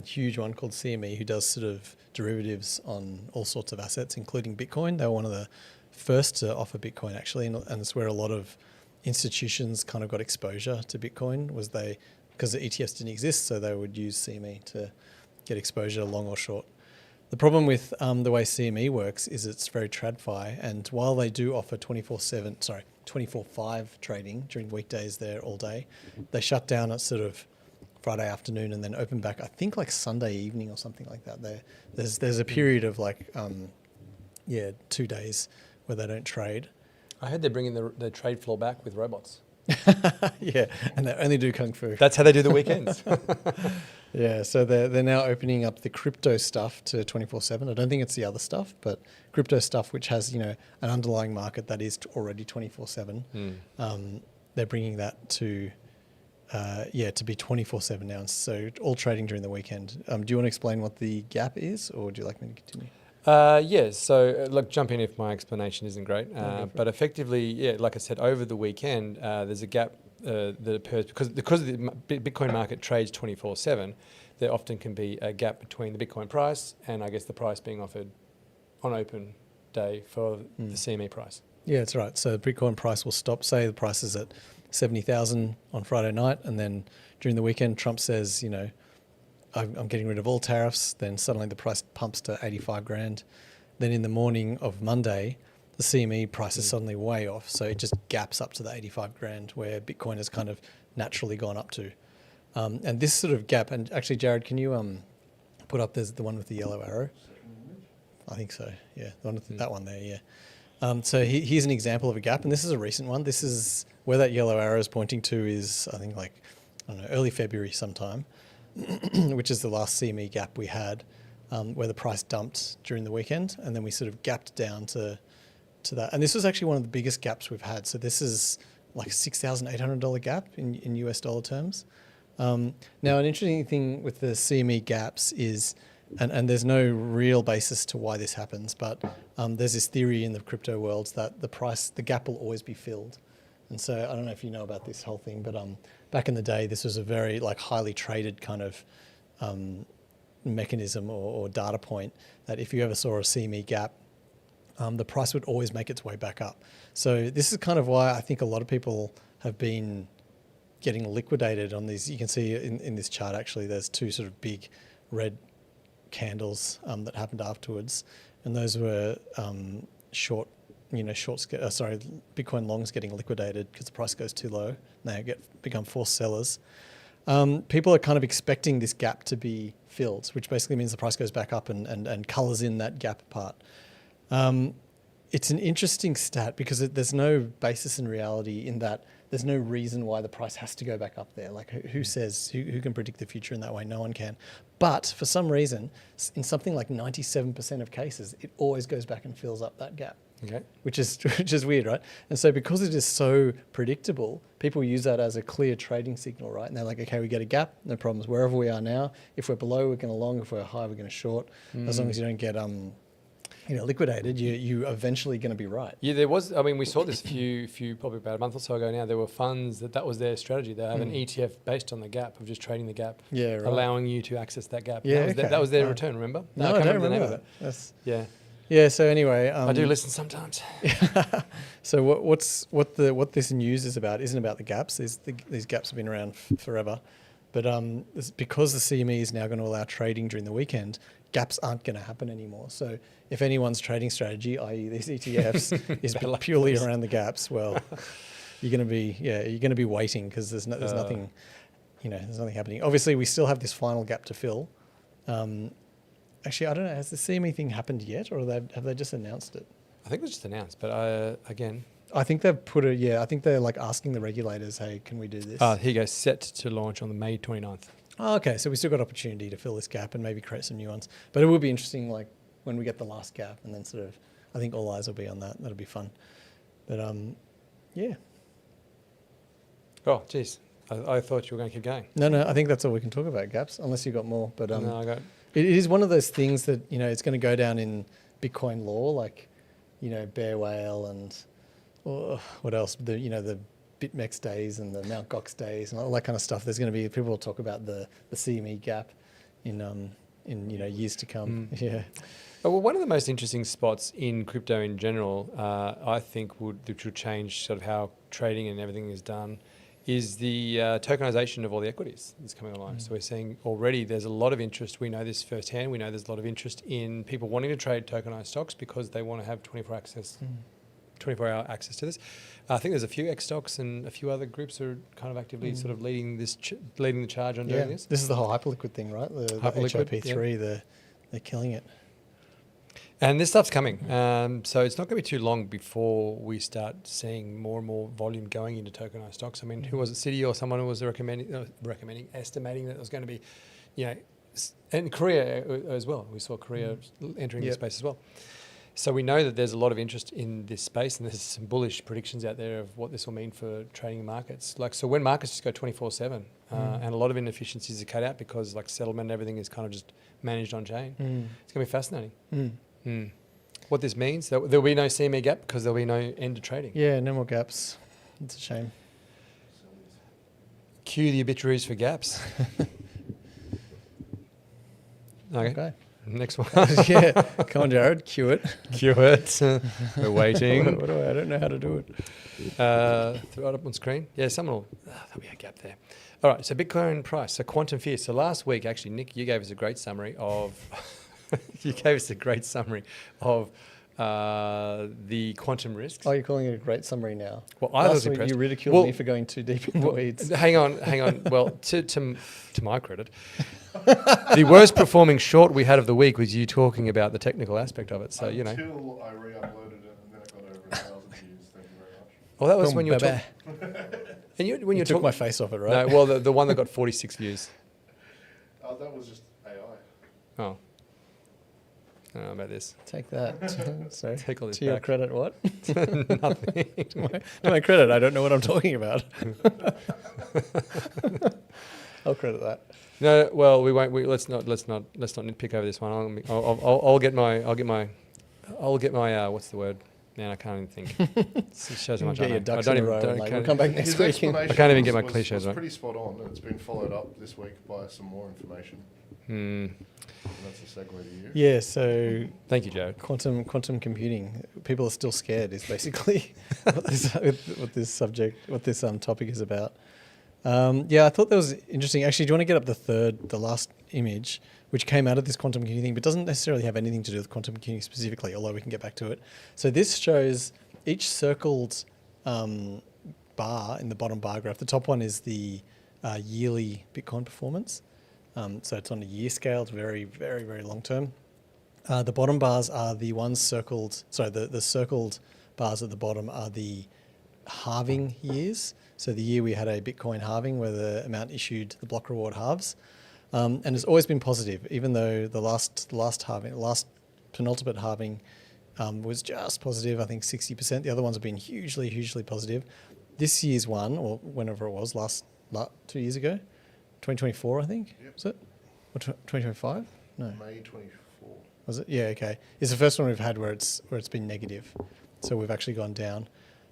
A: huge one called CME, who does sort of derivatives on all sorts of assets, including Bitcoin. They were one of the first to offer Bitcoin, actually, and it's where a lot of institutions kind of got exposure to Bitcoin. Because the ETFs didn't exist, so they would use CME to get exposure, long or short. The problem with the way CME works is it's very TradFi, and while they do offer 24/5 trading during weekdays there all day, they shut down at sort of Friday afternoon and then open back, I think like Sunday evening or something like that. There's a period of 2 days where they don't trade.
B: I heard they're bringing the trade floor back with robots.
A: Yeah, and they only do Kung Fu.
B: That's how they do the weekends.
A: Yeah, so they're now opening up the crypto stuff to 24/7. I don't think it's the other stuff, but crypto stuff, which has an underlying market that is already 24/7. They're bringing that to be 24/7 now. So all trading during the weekend. Do you want to explain what the gap is, or would you like me to continue?
B: So look, jump in if my explanation isn't great. But effectively, like I said, over the weekend, there's a gap that occurs because the Bitcoin market trades 24/7. There often can be a gap between the Bitcoin price and I guess the price being offered on open day for the CME price. Yeah,
A: that's right. So the Bitcoin price will stop. Say the price is at 70,000 on Friday night, and then during the weekend, Trump says, I'm getting rid of all tariffs. Then suddenly the price pumps to 85 grand. Then in the morning of Monday, the CME price is suddenly way off. So it just gaps up to the 85 grand where Bitcoin has kind of naturally gone up to. And this sort of gap, and actually, Jared, can you put up the one with the yellow arrow? I think so, yeah. The one with that one there, yeah. So here's an example of a gap, and this is a recent one. This is where that yellow arrow is pointing to is, I think, early February sometime, which is the last CME gap we had, where the price dumped during the weekend, and then we sort of gapped down to that. And this was actually one of the biggest gaps we've had. So this is like a $6,800 gap in US dollar terms. Now, an interesting thing with the CME gaps is, and there's no real basis to why this happens, but there's this theory in the crypto world that the gap will always be filled. And so I don't know if you know about this whole thing, but back in the day, this was a very highly traded kind of mechanism or data point that if you ever saw a CME gap, the price would always make its way back up. So this is kind of why I think a lot of people have been getting liquidated on these. You can see in this chart, actually, there's two sort of big red candles that happened afterwards. And those were Bitcoin longs getting liquidated because the price goes too low. And they become forced sellers. People are kind of expecting this gap to be filled, which basically means the price goes back up and colours in that gap part. It's an interesting stat because there's no basis in reality in that there's no reason why the price has to go back up there. Like who says, who can predict the future in that way? No one can. But for some reason, in something like 97% of cases, it always goes back and fills up that gap.
B: Okay.
A: Which is weird, right? And so because it is so predictable, people use that as a clear trading signal, right? And they're like, okay, we get a gap, no problems. Wherever we are now, if we're below, we're going to long. If we're high, we're going to short. As long as you don't get liquidated, you eventually going to be right.
B: Yeah, there was. I mean, we saw this few probably about a month or so ago. Now there were funds that was their strategy. They have an ETF based on the gap of just trading the gap, allowing you to access that gap.
A: Yeah,
B: that was their return. Remember?
A: No, I don't remember that.
B: Yeah.
A: Yeah. So anyway,
B: I do listen sometimes.
A: So what this news is about isn't about the gaps. These gaps have been around forever, but because the CME is now going to allow trading during the weekend, gaps aren't going to happen anymore. So if anyone's trading strategy, i.e. these ETFs, is purely around the gaps, well, you're going to be waiting because there's nothing, there's nothing happening. Obviously, we still have this final gap to fill. Actually, I don't know. Has the CME thing happened yet, or have they just announced it?
B: I think it was just announced, but again,
A: I think they've put it. Yeah, I think they're like asking the regulators, "Hey, can we do this?"
B: Here you go. Set to launch on the May 29th.
A: Oh, okay, so we still got opportunity to fill this gap and maybe create some new ones. But it will be interesting, like when we get the last gap, and then sort of, I think all eyes will be on that. That'll be fun. But yeah.
B: Oh, geez, I thought you were going to keep going.
A: No, I think that's all we can talk about gaps, unless you got more. But
B: no, I got.
A: It is one of those things that it's going to go down in Bitcoin lore, like bear whale and what else? The BitMEX days and the Mt. Gox days and all that kind of stuff. There's going to be people will talk about the CME gap in years to come. Yeah.
B: Well, one of the most interesting spots in crypto in general, I think, which would change sort of how trading and everything is done, is the tokenization of all the equities that's coming online. So we're seeing already there's a lot of interest. We know this firsthand. We know there's a lot of interest in people wanting to trade tokenized stocks because they want to have 24-hour access to this. I think there's a few X stocks and a few other groups are kind of actively sort of leading the charge on doing this.
A: This is the whole Hyperliquid thing, right? The HOP3, they're killing it.
B: And this stuff's coming. So it's not going to be too long before we start seeing more and more volume going into tokenized stocks. I mean, who was it, Citi or someone who was estimating that it was going to be, and Korea as well. We saw Korea entering the space as well. So we know that there's a lot of interest in this space, and there's some bullish predictions out there of what this will mean for trading markets. So when markets just go 24/7, and a lot of inefficiencies are cut out because settlement and everything is kind of just managed on chain, it's going to be fascinating. What this means, there'll be no CME gap because there'll be no end to trading.
A: Yeah, no more gaps. It's a shame.
B: Cue the obituaries for gaps. Okay. Next one.
A: Yeah, come on, Jared, cue it.
B: Cue it. We're waiting.
A: I don't know how to do it.
B: Throw it up on screen. Yeah, someone will. There'll be a gap there. All right, so Bitcoin price. So quantum fear. So last week, actually, Nick, you gave us a great summary of. The quantum risks.
A: Oh, you're calling it a great summary now.
B: Well, I was
A: impressed. You ridiculed me for going too deep in the weeds.
B: Hang on. Well, to my credit, the worst performing short we had of the week was you talking about the technical aspect of it. So
C: Until I re-uploaded it and then it got over 1,000 views. Thank you very much.
B: Well, that was when you were talking. And you
A: took my face off it, right?
B: No, well, the one that got 46 views.
C: Oh, that was just AI.
B: Oh. I don't know about this.
A: Take that. Sorry.
B: Take all this
A: to your
B: back.
A: credit, what?
B: Nothing.
A: to my credit, I don't know what I'm talking about. I'll credit that.
B: No, well, we won't. Let's not nitpick over this one. I'll get my what's the word? Man, I can't even think. It shows how much I know.
A: Ducks in a row. We'll come back next week.
B: I can't even get my cliches
C: right.
B: right.
C: Pretty spot on, and it's been followed up this week by some more information. And that's a segue to you.
A: Yeah. So
B: thank you, Jared.
A: Quantum computing. People are still scared. Is basically what this topic is about. I thought that was interesting. Actually, do you want to get up the last image, which came out of this quantum computing thing, but doesn't necessarily have anything to do with quantum computing specifically, although we can get back to it. So this shows each circled bar in the bottom bar graph. The top one is the yearly Bitcoin performance. So it's on a year scale. It's very, very, very long term. The bottom bars are the ones circled. Sorry, the circled bars at the bottom are the halving years. So the year we had a Bitcoin halving where the amount issued, the block reward halves. And it's always been positive, even though the last penultimate halving was just positive, I think 60%. The other ones have been hugely, hugely positive. This year's one, or whenever it was, 2 years ago, 2024, I think, was it? Or 2025? No.
C: May 24.
A: Was it? Yeah, okay. It's the first one we've had where it's been negative. So we've actually gone down.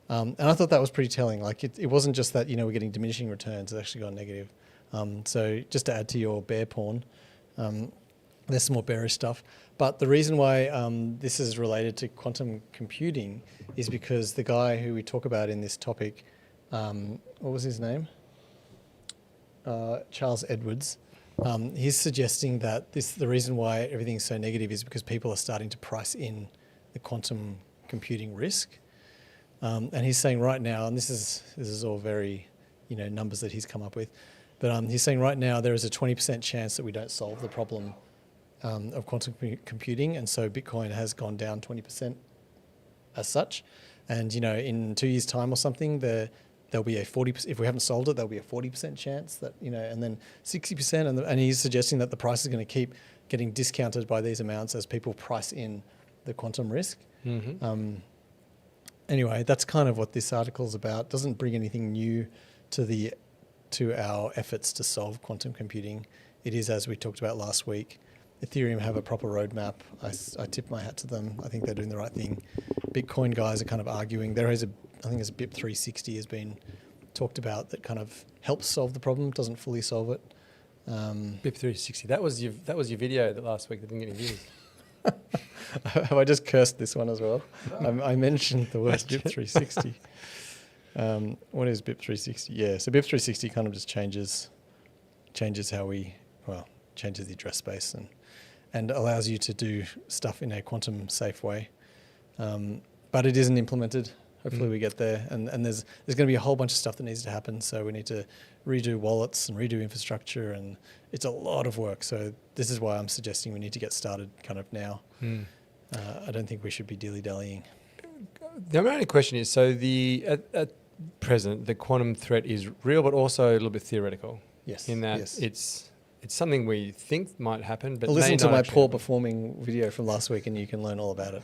A: And I thought that was pretty telling. Like it wasn't just that, we're getting diminishing returns, it's actually gone negative. So just to add to your bear porn, there's some more bearish stuff. But the reason why this is related to quantum computing is because the guy who we talk about in this topic, what was his name? Charles Edwards. He's suggesting that the reason why everything's so negative is because people are starting to price in the quantum computing risk. And he's saying right now, and this is all very, numbers that he's come up with, but he's saying right now there is a 20% chance that we don't solve the problem of quantum computing, and so Bitcoin has gone down 20% as such. And in 2 years' time or something, there'll be a 40%. If we haven't solved it, there'll be a 40% chance that and then 60%. And he's suggesting that the price is going to keep getting discounted by these amounts as people price in the quantum risk. Mm-hmm. Anyway, that's kind of what this article is about. Doesn't bring anything new to our efforts to solve quantum computing. It is, as we talked about last week, Ethereum have a proper roadmap. I tip my hat to them. I think they're doing the right thing. Bitcoin guys are kind of arguing. I think there's a BIP 360 has been talked about that kind of helps solve the problem, doesn't fully solve it.
B: BIP 360. That was your video that last week that didn't get any views.
A: Have I just cursed this one as well? I mentioned the word BIP 360. What is BIP 360? Yeah, so BIP 360 kind of just changes how changes the address space and allows you to do stuff in a quantum safe way. But it isn't implemented. Hopefully we get there. And there's going to be a whole bunch of stuff that needs to happen. So we need to redo wallets and redo infrastructure, and it's a lot of work. So this is why I'm suggesting we need to get started kind of now. I don't think we should be dilly-dallying.
B: The only question is, so at present, the quantum threat is real, but also a little bit theoretical.
A: Yes.
B: In that it's something we think might happen, but
A: listen to my poor
B: happen.
A: performing video from last week and you can learn all about
B: it.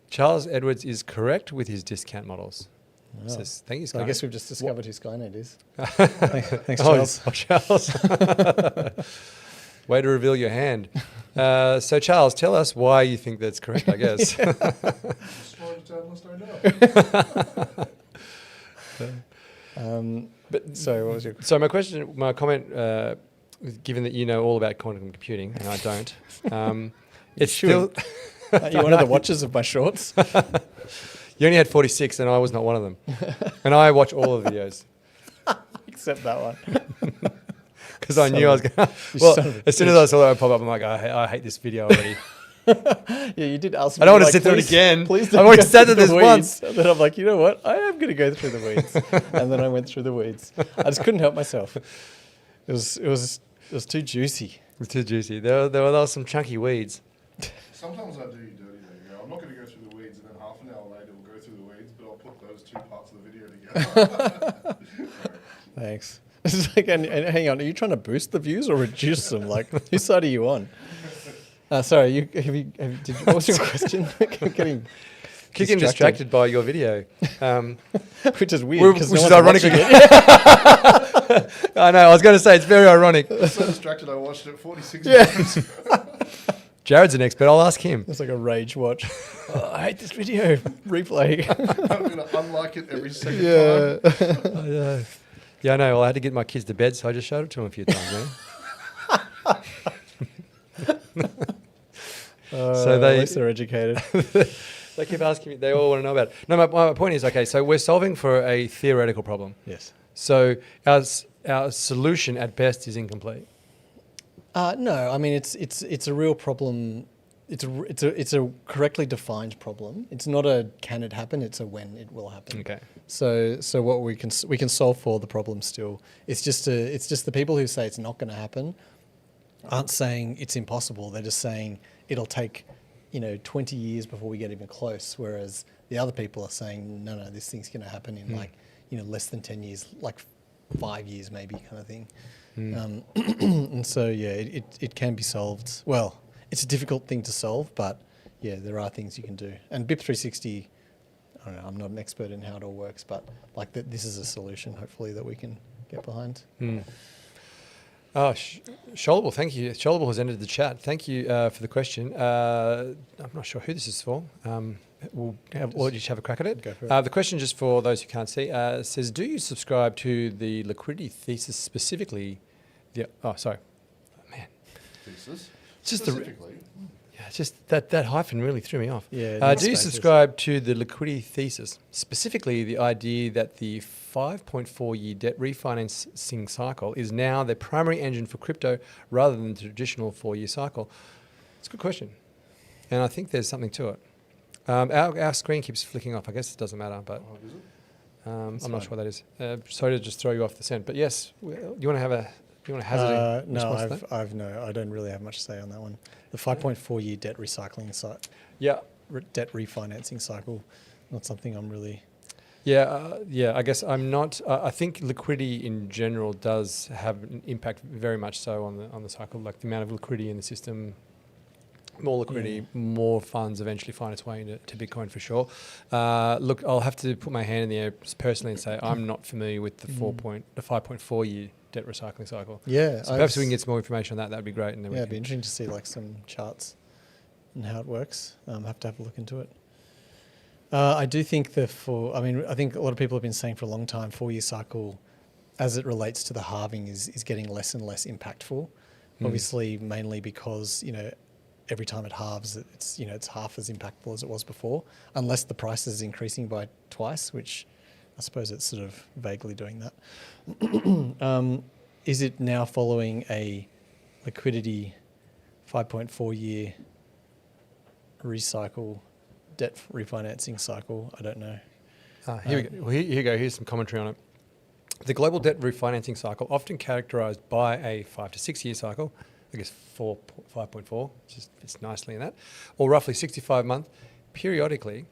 B: Charles Edwards is correct with his discount models.
A: Oh.
B: Says, thank you,
A: So
B: Skynet.
A: I guess we've just discovered who Skynet is. Thanks, Charles.
B: Oh, Charles. Way to reveal your hand. So, Charles, tell us why you think that's correct, I guess. So my comment, given that you know all about quantum computing and I don't, it's still...
A: Are you one of the watchers of my shorts?
B: You only had 46 and I was not one of them. And I watch all the videos.
A: Except that one.
B: Because I knew I was going to... Well, as soon as I saw that pop up, I'm like, I hate this video already.
A: Yeah, you did ask me.
B: I don't want to sit through it again.
A: Please
B: I've already said this once.
A: And then I'm like, you know what? I am going to go through the weeds. And then I went through the weeds. I just couldn't help myself. It was too juicy.
B: It was too juicy. There were some chunky weeds.
C: Sometimes I do you dirty though. I'm not going to go through the weeds, and then half an hour later we'll go through the weeds, but I'll put those two parts of the video together.
A: Thanks. This is like, and hang on, are you trying to boost the views or reduce them? Like, whose side are you on? Sorry, what was your question? Getting
B: distracted by your video.
A: Which is weird.
B: Which is ironic. I know, I was going to say, it's very ironic.
C: I was so distracted I watched it 46 times.
B: Jared's an expert, I'll ask him.
A: It's like a rage watch. Oh, I hate this video. Replay.
C: I'm going to unlike it every second time.
B: Yeah, I know. Well, I had to get my kids to bed, so I just showed it to them a few times, man. So
A: at least they're educated.
B: They keep asking me. They all want to know about it. No, my point is, okay, so we're solving for a theoretical problem.
A: Yes.
B: So our solution at best is incomplete.
A: No, I mean it's a real problem. It's a correctly defined problem. It's not a can it happen. It's a when it will happen.
B: Okay.
A: So what we can solve for the problem still. It's just the people who say it's not going to happen. aren't saying it's impossible. They're just saying it'll take, 20 years before we get even close. Whereas the other people are saying, no, this thing's going to happen in less than 10 years, like 5 years maybe, kind of thing. And so it can be solved. Well, it's a difficult thing to solve, but yeah, there are things you can do. And BIP360, I don't know, I'm not an expert in how it all works, but like this is a solution, hopefully, that we can get behind.
B: Oh, Sholable, thank you. Sholable has entered the chat. Thank you for the question. I'm not sure who this is for. We'll just have a crack at it.
A: Go for it.
B: The question, just for those who can't see, says, do you subscribe to the liquidity thesis specifically?
C: Thesis?
B: Just
C: Specifically.
B: Just that hyphen really threw me off.
A: Yeah,
B: do you subscribe to the liquidity thesis, specifically the idea that the 5.4-year debt refinancing cycle is now the primary engine for crypto rather than the traditional 4-year cycle? It's a good question. And I think there's something to it. Our screen keeps flicking off. I guess it doesn't matter, but
C: Is it?
B: I'm not sure what that is. Sorry to just throw you off the scent. But yes, do you want to hazard a
A: no,
B: response to that?
A: I don't really have much to say on that one. The 5.4-year debt recycling
B: Yeah.
A: debt refinancing cycle, not something I'm really.
B: Yeah. I guess I'm not. I think liquidity in general does have an impact, very much so, on the cycle. Like the amount of liquidity in the system, more liquidity, more funds eventually find its way into Bitcoin for sure. Look, I'll have to put my hand in the air personally and say I'm not familiar with the 5.4-year debt recycling cycle.
A: Yeah,
B: so perhaps we can get some more information on that. That'd be great. And then
A: it'd be interesting to see like some charts and how it works. Have to have a look into it. I do think I think a lot of people have been saying for a long time, 4-year cycle, as it relates to the halving, is getting less and less impactful. Obviously, mainly because every time it halves, it's half as impactful as it was before, unless the price is increasing by twice, which I suppose it's sort of vaguely doing that. Is it now following a liquidity 5.4-year recycle, debt refinancing cycle? I don't know.
B: Here we go. Well, here you go. Here's some commentary on it. The global debt refinancing cycle, often characterized by a 5 to 6 year cycle, I guess 5.4, just fits nicely in that, or roughly 65-month, periodicity.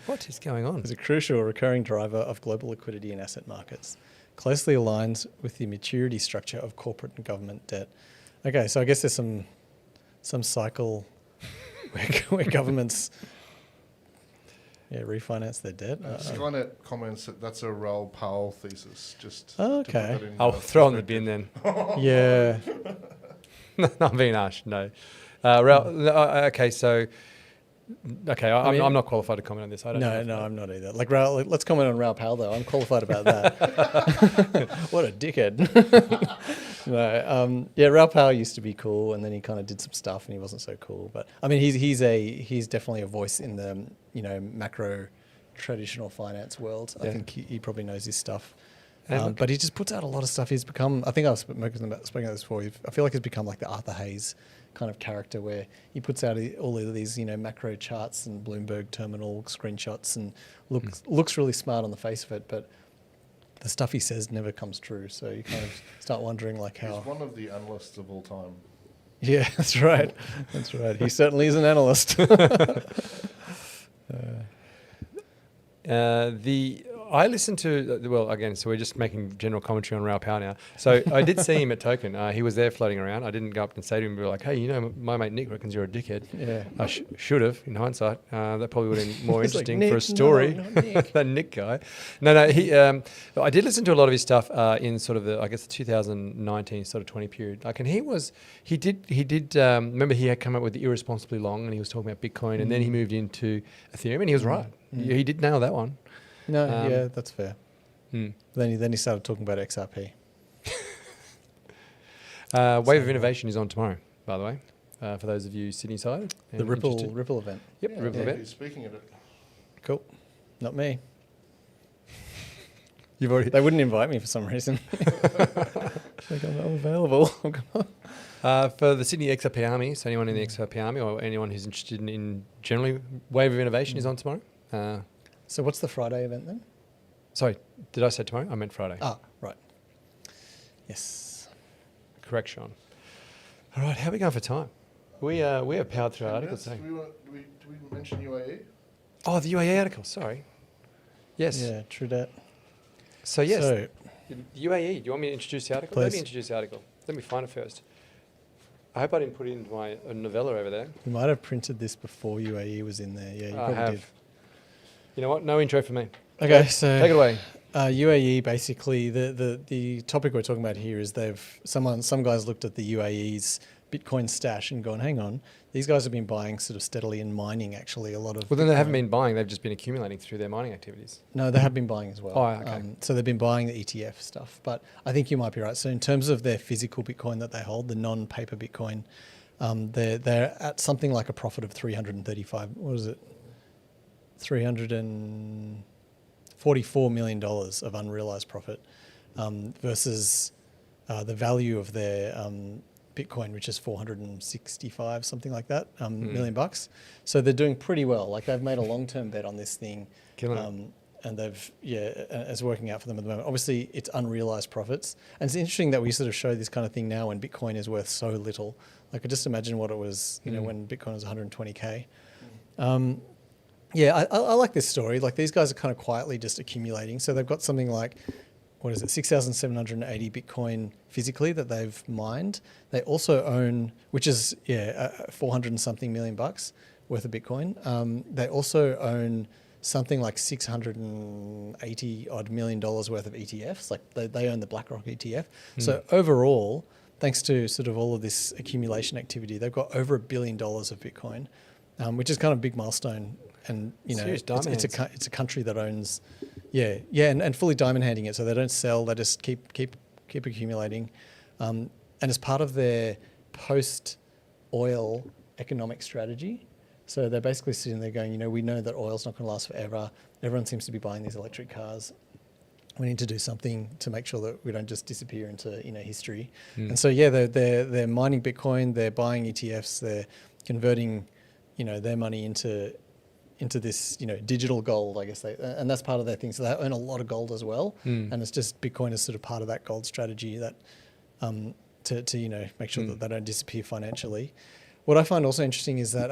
B: What is going on?
A: Is a crucial recurring driver of global liquidity in asset markets, closely aligns with the maturity structure of corporate and government debt. Okay, so I guess there's some cycle where governments refinance their debt.
C: Skynet comments that that's a Raoul Powell thesis. Just
A: okay.
B: I'll throw in the bin then.
A: Yeah.
B: I'm being harsh. No. Okay, so. Okay, I'm not qualified to comment on this. I don't know.
A: No, I'm not either. Like Raoul, let's comment on Raoul Powell though. I'm qualified about that. What a dickhead. No, Raoul Powell used to be cool, and then he kind of did some stuff, and he wasn't so cool. But I mean, he's definitely a voice in the macro traditional finance world. I think he probably knows his stuff. But he just puts out a lot of stuff. He's become, I think I've spoken about this before. I feel like he's become like the Arthur Hayes kind of character, where he puts out all of these macro charts and Bloomberg terminal screenshots, and looks really smart on the face of it, but the stuff he says never comes true. So you kind of start wondering like how.
C: He's one of the analysts of all time.
A: Yeah, that's right. That's right. He certainly is an analyst.
B: I listened to, again, so we're just making general commentary on Raoul Powell now. So I did see him at Token. He was there floating around. I didn't go up and say to him and be like, hey, my mate Nick reckons you're a dickhead. Yeah. I should have, in hindsight. That probably would have been more interesting
A: like,
B: for a story.
A: No, Nick.
B: That Nick guy. No, he. I did listen to a lot of his stuff in sort of the 2019 sort of 20 period. Like, and he did. Remember, he had come up with the irresponsibly long, and he was talking about Bitcoin, and then he moved into Ethereum, and he was right. He did nail that one.
A: No, that's fair. Then he started talking about XRP.
B: Wave of Innovation is on tomorrow, by the way, for those of you Sydney side.
A: The Ripple event.
B: Yep, Ripple event.
C: He's speaking at it.
A: Cool. Not me.
B: You've already.
A: They wouldn't invite me for some reason. Like I'm available.
B: For the Sydney XRP Army, so anyone in the XRP Army or anyone who's interested in generally, Wave of Innovation is on tomorrow.
A: So what's the Friday event then?
B: Sorry, did I say tomorrow? I meant Friday.
A: Ah, right. Yes.
B: Correct, Sean. All right, how are we going for time? We have powered through our articles.
C: Do we mention UAE?
B: Oh, the UAE article. Sorry. Yes.
A: Yeah, true that.
B: So yes,
A: So,
B: UAE. Do you want me to introduce the article? Let me
A: Please.
B: introduce the article. Let me find it first. I hope I didn't put it into my novella over there.
A: you might have printed this before UAE was in there. Yeah, you
B: I
A: probably
B: have.
A: did.
B: You know what? No intro for me.
A: Okay, so
B: Take it away.
A: UAE basically the topic we're talking about here is some guys looked at the UAE's Bitcoin stash and gone, hang on, these guys have been buying sort of steadily and mining actually a lot of.
B: Well, then they haven't
A: Bitcoin.
B: been buying; they've just been accumulating through their mining activities.
A: No, they have been buying as well.
B: Oh, okay.
A: So they've been buying the ETF stuff, but I think you might be right. So in terms of their physical Bitcoin that they hold, the non-paper Bitcoin, they're at something like a profit of 335. What is it? $344 million of unrealized profit versus the value of their Bitcoin, which is 465, something like that, million bucks. So they're doing pretty well. Like they've made a long-term bet on this thing.
B: Killing it.
A: And it's working out for them at the moment. Obviously, it's unrealized profits. And it's interesting that we sort of show this kind of thing now when Bitcoin is worth so little. Like, I could just imagine what it was, when Bitcoin was 120K. I like this story. Like, these guys are kind of quietly just accumulating. So they've got something like, 6,780 Bitcoin physically that they've mined. They also own, which is 400 and something million bucks worth of Bitcoin. They also own something like $680 odd million worth of ETFs. Like they own the BlackRock ETF. So overall, thanks to sort of all of this accumulation activity, they've got over $1 billion of Bitcoin, which is kind of a big milestone. And
B: Serious diamond hands.
A: it's a country that owns, and fully diamond handing it. So they don't sell; they just keep accumulating. And as part of their post-oil economic strategy, so they're basically sitting there going, we know that oil's not going to last forever. Everyone seems to be buying these electric cars. We need to do something to make sure that we don't just disappear into history. And so they're mining Bitcoin, they're buying ETFs, they're converting their money into this digital gold, I guess and that's part of their thing. So they own a lot of gold as well, and it's just Bitcoin is sort of part of that gold strategy that to make sure that they don't disappear financially. What I find also interesting is that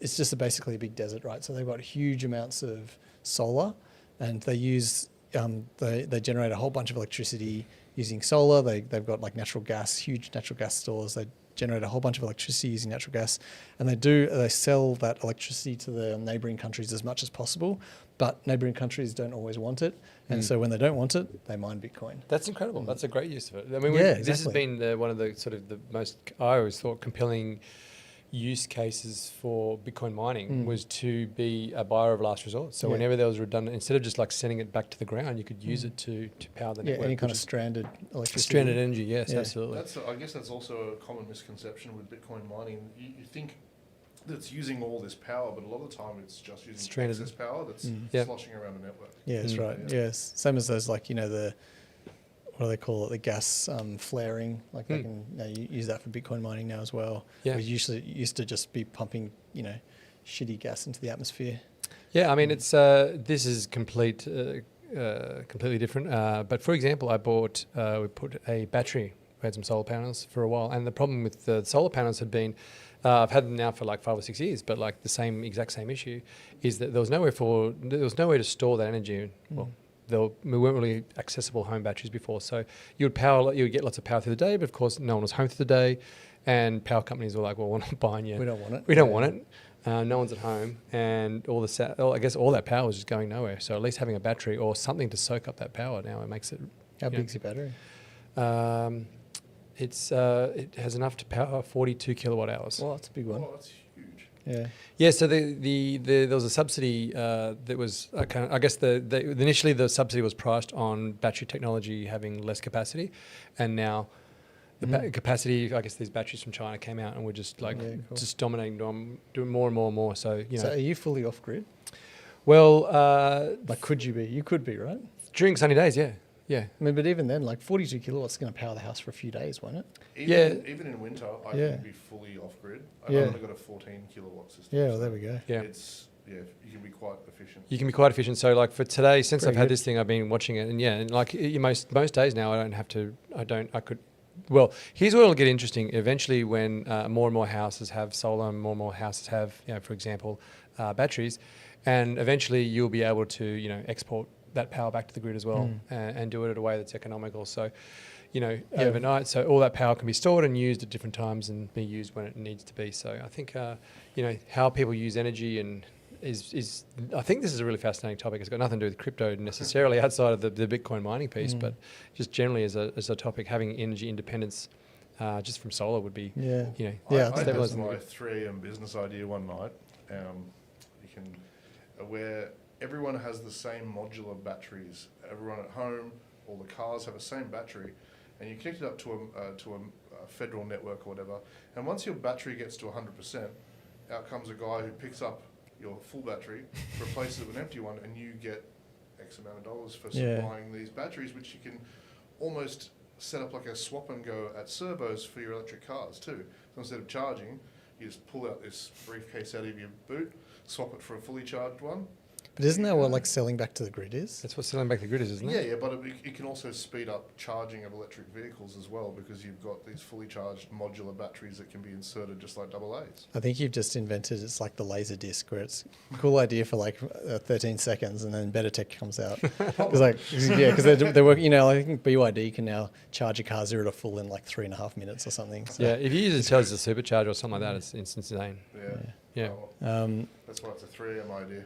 A: it's just basically a big desert, right? So they've got huge amounts of solar, and they use they generate a whole bunch of electricity using solar. They've got like natural gas, huge natural gas stores. They generate a whole bunch of electricity using natural gas, and they sell that electricity to the neighboring countries as much as possible. But neighboring countries don't always want it, and so when they don't want it, they mine Bitcoin.
B: That's incredible. That's a great use of it. I mean,
A: Exactly.
B: This has been one of the sort of the most, I always thought, compelling use cases for Bitcoin mining was to be a buyer of last resort. So whenever there was redundant, instead of just like sending it back to the ground, you could use it to power the network.
A: Any kind of stranded electricity.
B: Stranded energy, yes, absolutely.
C: I guess that's also a common misconception with Bitcoin mining. You think that it's using all this power, but a lot of the time it's just using
B: Stranded.
C: excess power that's sloshing around the network.
A: Yeah, that's right. Yes, same as those the what do they call it? The gas flaring. Like they can use that for Bitcoin mining now as well.
B: Yeah.
A: We used to just be pumping shitty gas into the atmosphere.
B: Yeah, I mean it's this is completely different. But for example, we put a battery. We had some solar panels for a while, and the problem with the solar panels had been. I've had them now for like 5 or 6 years, but like the exact same issue is that there was nowhere to store that energy. Well, we weren't really accessible home batteries before, so you would get lots of power through the day, but of course no one was home through the day, and power companies were like, "Well, we're not buying you.
A: We don't want it.
B: We don't want it. No one's at home, and all that power was just going nowhere. So at least having a battery or something to soak up that power now, it makes it.
A: How big's your battery?
B: It has enough to power 42 kilowatt hours.
A: Well, that's a big one.
C: Oh, that's huge.
A: Yeah.
B: Yeah, so there was a subsidy that was I guess initially the subsidy was priced on battery technology having less capacity, and now the capacity, I guess these batteries from China came out and were just just dominating, doing more and more and more. So
A: So are you fully off grid?
B: Well,
A: could you be? You could be, right?
B: during sunny days, yeah. Yeah.
A: I mean, but even then, like 42 kilowatts is going to power the house for a few days, won't it?
C: Even in winter, I can be fully off grid. I've
A: Yeah.
C: only got a 14 kilowatt system.
A: Yeah, well, there we go.
B: Yeah.
C: It's you can be quite efficient.
B: You can be quite efficient. So like for today, since
A: Pretty
B: I've had
A: good.
B: this thing, I've been watching it, and and like most days now, I could. Well, here's where it'll get interesting. Eventually, when more and more houses have solar, and more houses have, for example, batteries, and eventually you'll be able to, export that power back to the grid as well, and do it in a way that's economical. So, overnight, so all that power can be stored and used at different times and be used when it needs to be. So I think, how people use energy and is I think this is a really fascinating topic. It's got nothing to do with crypto necessarily outside of the Bitcoin mining piece, but just generally as a topic, having energy independence just from solar would be,
A: Yeah.
C: I had
B: stabilising
C: my 3 a.m. business idea one night. You can where everyone has the same modular batteries. Everyone at home, all the cars have the same battery, and you connect it up to a federal network or whatever. And once your battery gets to 100%, out comes a guy who picks up your full battery, replaces it with an empty one, and you get X amount of dollars for supplying these batteries, which you can almost set up like a swap and go at servos for your electric cars too. So instead of charging, you just pull out this briefcase out of your boot, swap it for a fully charged one.
A: But isn't that what like selling back to the grid is?
B: That's what selling back the grid is, isn't it?
C: Yeah, but it can also speed up charging of electric vehicles as well, because you've got these fully charged modular batteries that can be inserted just like AA's.
A: I think you've just invented, it's like the laser disc, where it's a cool idea for like 13 seconds and then better tech comes out. Because they're working, I think BYD can now charge a car 0 to full in like 3.5 minutes or something. So.
B: Yeah, if you use it as a supercharger or something like that, it's insane. Yeah.
C: Well, that's why it's a 3 a.m. idea.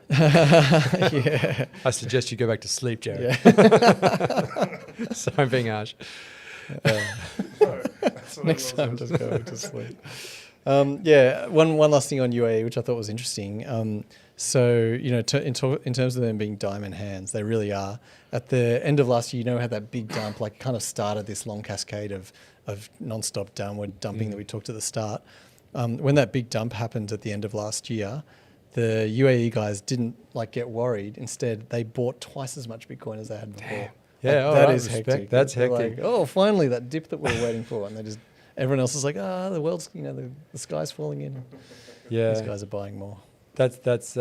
A: Yeah.
B: I suggest you go back to sleep, Jared.
A: Yeah.
B: So I'm being harsh.
C: So, that's what
A: Next time,
C: everyone
A: just
C: says.
A: go back to sleep. One last thing on UAE, which I thought was interesting. So, in terms of them being diamond hands, they really are. At the end of last year, had that big dump, like kind of started this long cascade of non-stop downward dumping that we talked at the start. When that big dump happened at the end of last year, the UAE guys didn't get worried. Instead, they bought twice as much Bitcoin as they had before.
B: Yeah,
A: that
B: right,
A: is
B: respect.
A: hectic.
B: That's
A: They're
B: hectic.
A: Finally, that dip that we were waiting for. And everyone else is like, the world's, the sky's falling in.
B: Yeah.
A: These guys are buying more.
B: That's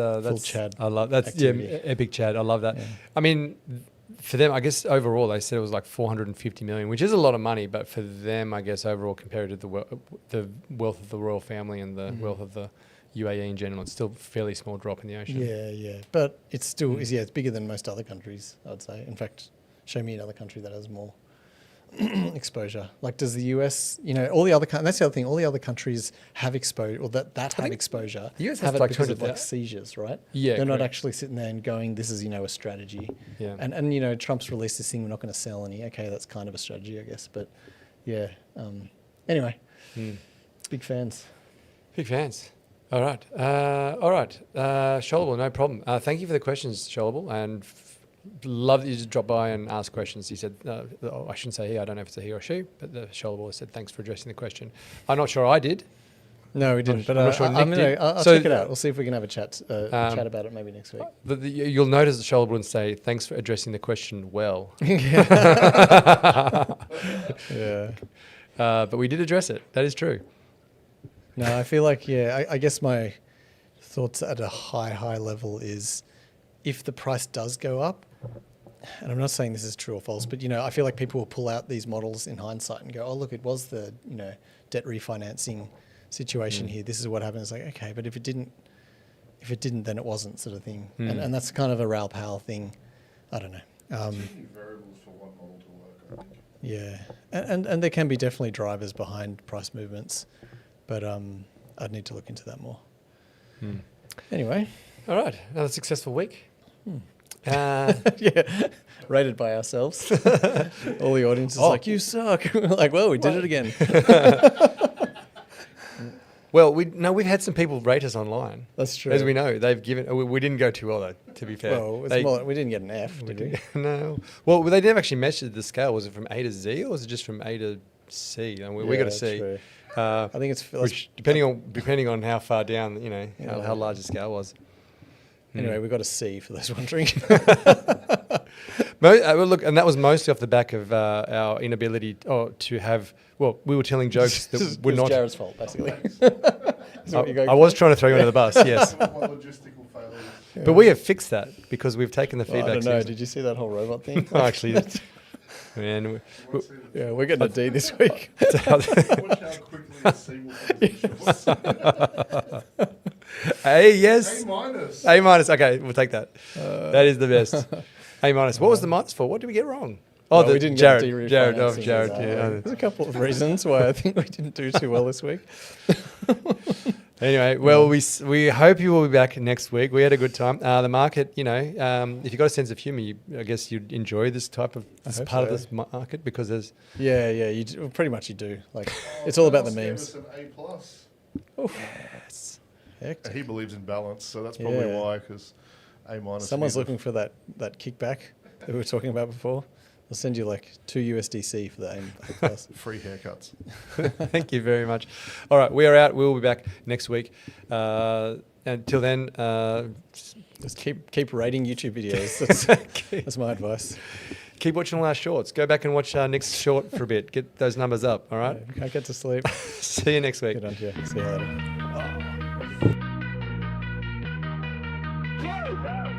A: Chad
B: I love that's
A: activity.
B: epic Chad. I love that.
A: Yeah.
B: I mean, for them, I guess overall they said it was like 450 million, which is a lot of money, but for them, I guess overall compared to the wealth of the royal family and the wealth of the UAE in general, it's still a fairly small drop in the ocean.
A: Yeah. But it's still, it's bigger than most other countries, I'd say. In fact, show me another country that has more exposure. Like, does the US, all the other, that's the other thing, all the other countries have exposure, or that have exposure,
B: the US
A: have
B: has
A: it
B: like
A: because of
B: 200,000.
A: seizures, right?
B: Yeah,
A: They're not
B: correct.
A: actually sitting there and going, this is, a strategy.
B: Yeah.
A: And Trump's released this thing, we're not going to sell any. Okay, that's kind of a strategy, I guess. But yeah. Anyway, big fans.
B: Big fans. All right. Sholable, no problem. Thank you for the questions, Sholable, and love that you just dropped by and asked questions. He said, I shouldn't say he, I don't know if it's a he or she, but the Sholable said, thanks for addressing the question. I'm not sure I did.
A: No, we didn't. But
B: I'm not sure Nick did.
A: I'll
B: So-
A: check it out. We'll see if we can have a chat about it maybe next week.
B: You'll notice that Sholable would say, thanks for addressing the question well.
A: Yeah.
B: But we did address it. That is true.
A: No, I feel like, I guess my thoughts at a high level is if the price does go up, and I'm not saying this is true or false, but, I feel like people will pull out these models in hindsight and go, oh, look, it was the, debt refinancing situation here. This is what happened. It's like, okay, but if it didn't, then it wasn't, sort of thing. And that's kind of a Raoul Powell thing. I don't know.
C: Too many variables for one model to work, I think.
A: Yeah. And there can be definitely drivers behind price movements, but I'd need to look into that more. Anyway.
B: All right. Another successful week.
A: Yeah, rated by ourselves. All the audience is like, you suck. We're like, well, we did it again.
B: Well, we've had some people rate us online.
A: That's true.
B: As we know, they've given. We didn't go too well though. To be fair,
A: Well, it's more, we didn't get an F, did we?
B: No. Well, they never actually measured the scale. Was it from A to Z or was it just from A to C? And we got to see.
A: True.
B: I
A: think it's
B: which depending on how far down, how large the scale was.
A: Anyway, we got a C for those wondering.
B: Well, look, and that was mostly off the back of our inability to have. Well, we were telling jokes that would not.
A: Jared's fault, basically.
B: I was trying to throw you under the bus, yes.
C: My logistical failures.
B: But we have fixed that because we've taken the
A: Oh, I
B: feedback.
A: don't know.
B: seriously.
A: Did you see that whole robot thing?
B: Oh, actually, man.
A: Yeah, we're getting a D this week.
C: Watch how quickly the C will finish.
B: A, yes.
C: A minus.
B: A minus. Okay, we'll take that. That is the best. A minus. What was the minus for? What did we get wrong? Oh,
A: we didn't
B: Jared.
A: get
B: Jared.
A: refinancing.
B: Jared.
A: Yeah.
B: Yeah.
A: There's a couple of reasons why I think we didn't do too well this week.
B: Anyway, well, we hope you will be back next week. We had a good time. The market, if you've got a sense of humour, I guess you'd enjoy this type of part of this market because there's.
A: Yeah, you do, pretty much you do. Like, it's all about the memes.
C: An A plus.
B: Yes.
A: Heck.
C: He believes in balance, so that's probably
A: Yeah.
C: why. Because A minus.
A: Someone's looking for that kickback that we were talking about before. I'll send you like 2 USDC for the A plus.
C: free haircuts.
B: Thank you very much. All right, we are out. We'll be back next week. Until then,
A: Just keep rating YouTube videos. That's my advice.
B: keep watching all our shorts. Go back and watch our next short for a bit. Get those numbers up. All right.
A: Can't get to sleep.
B: See you next week.
A: Good on you. See you later.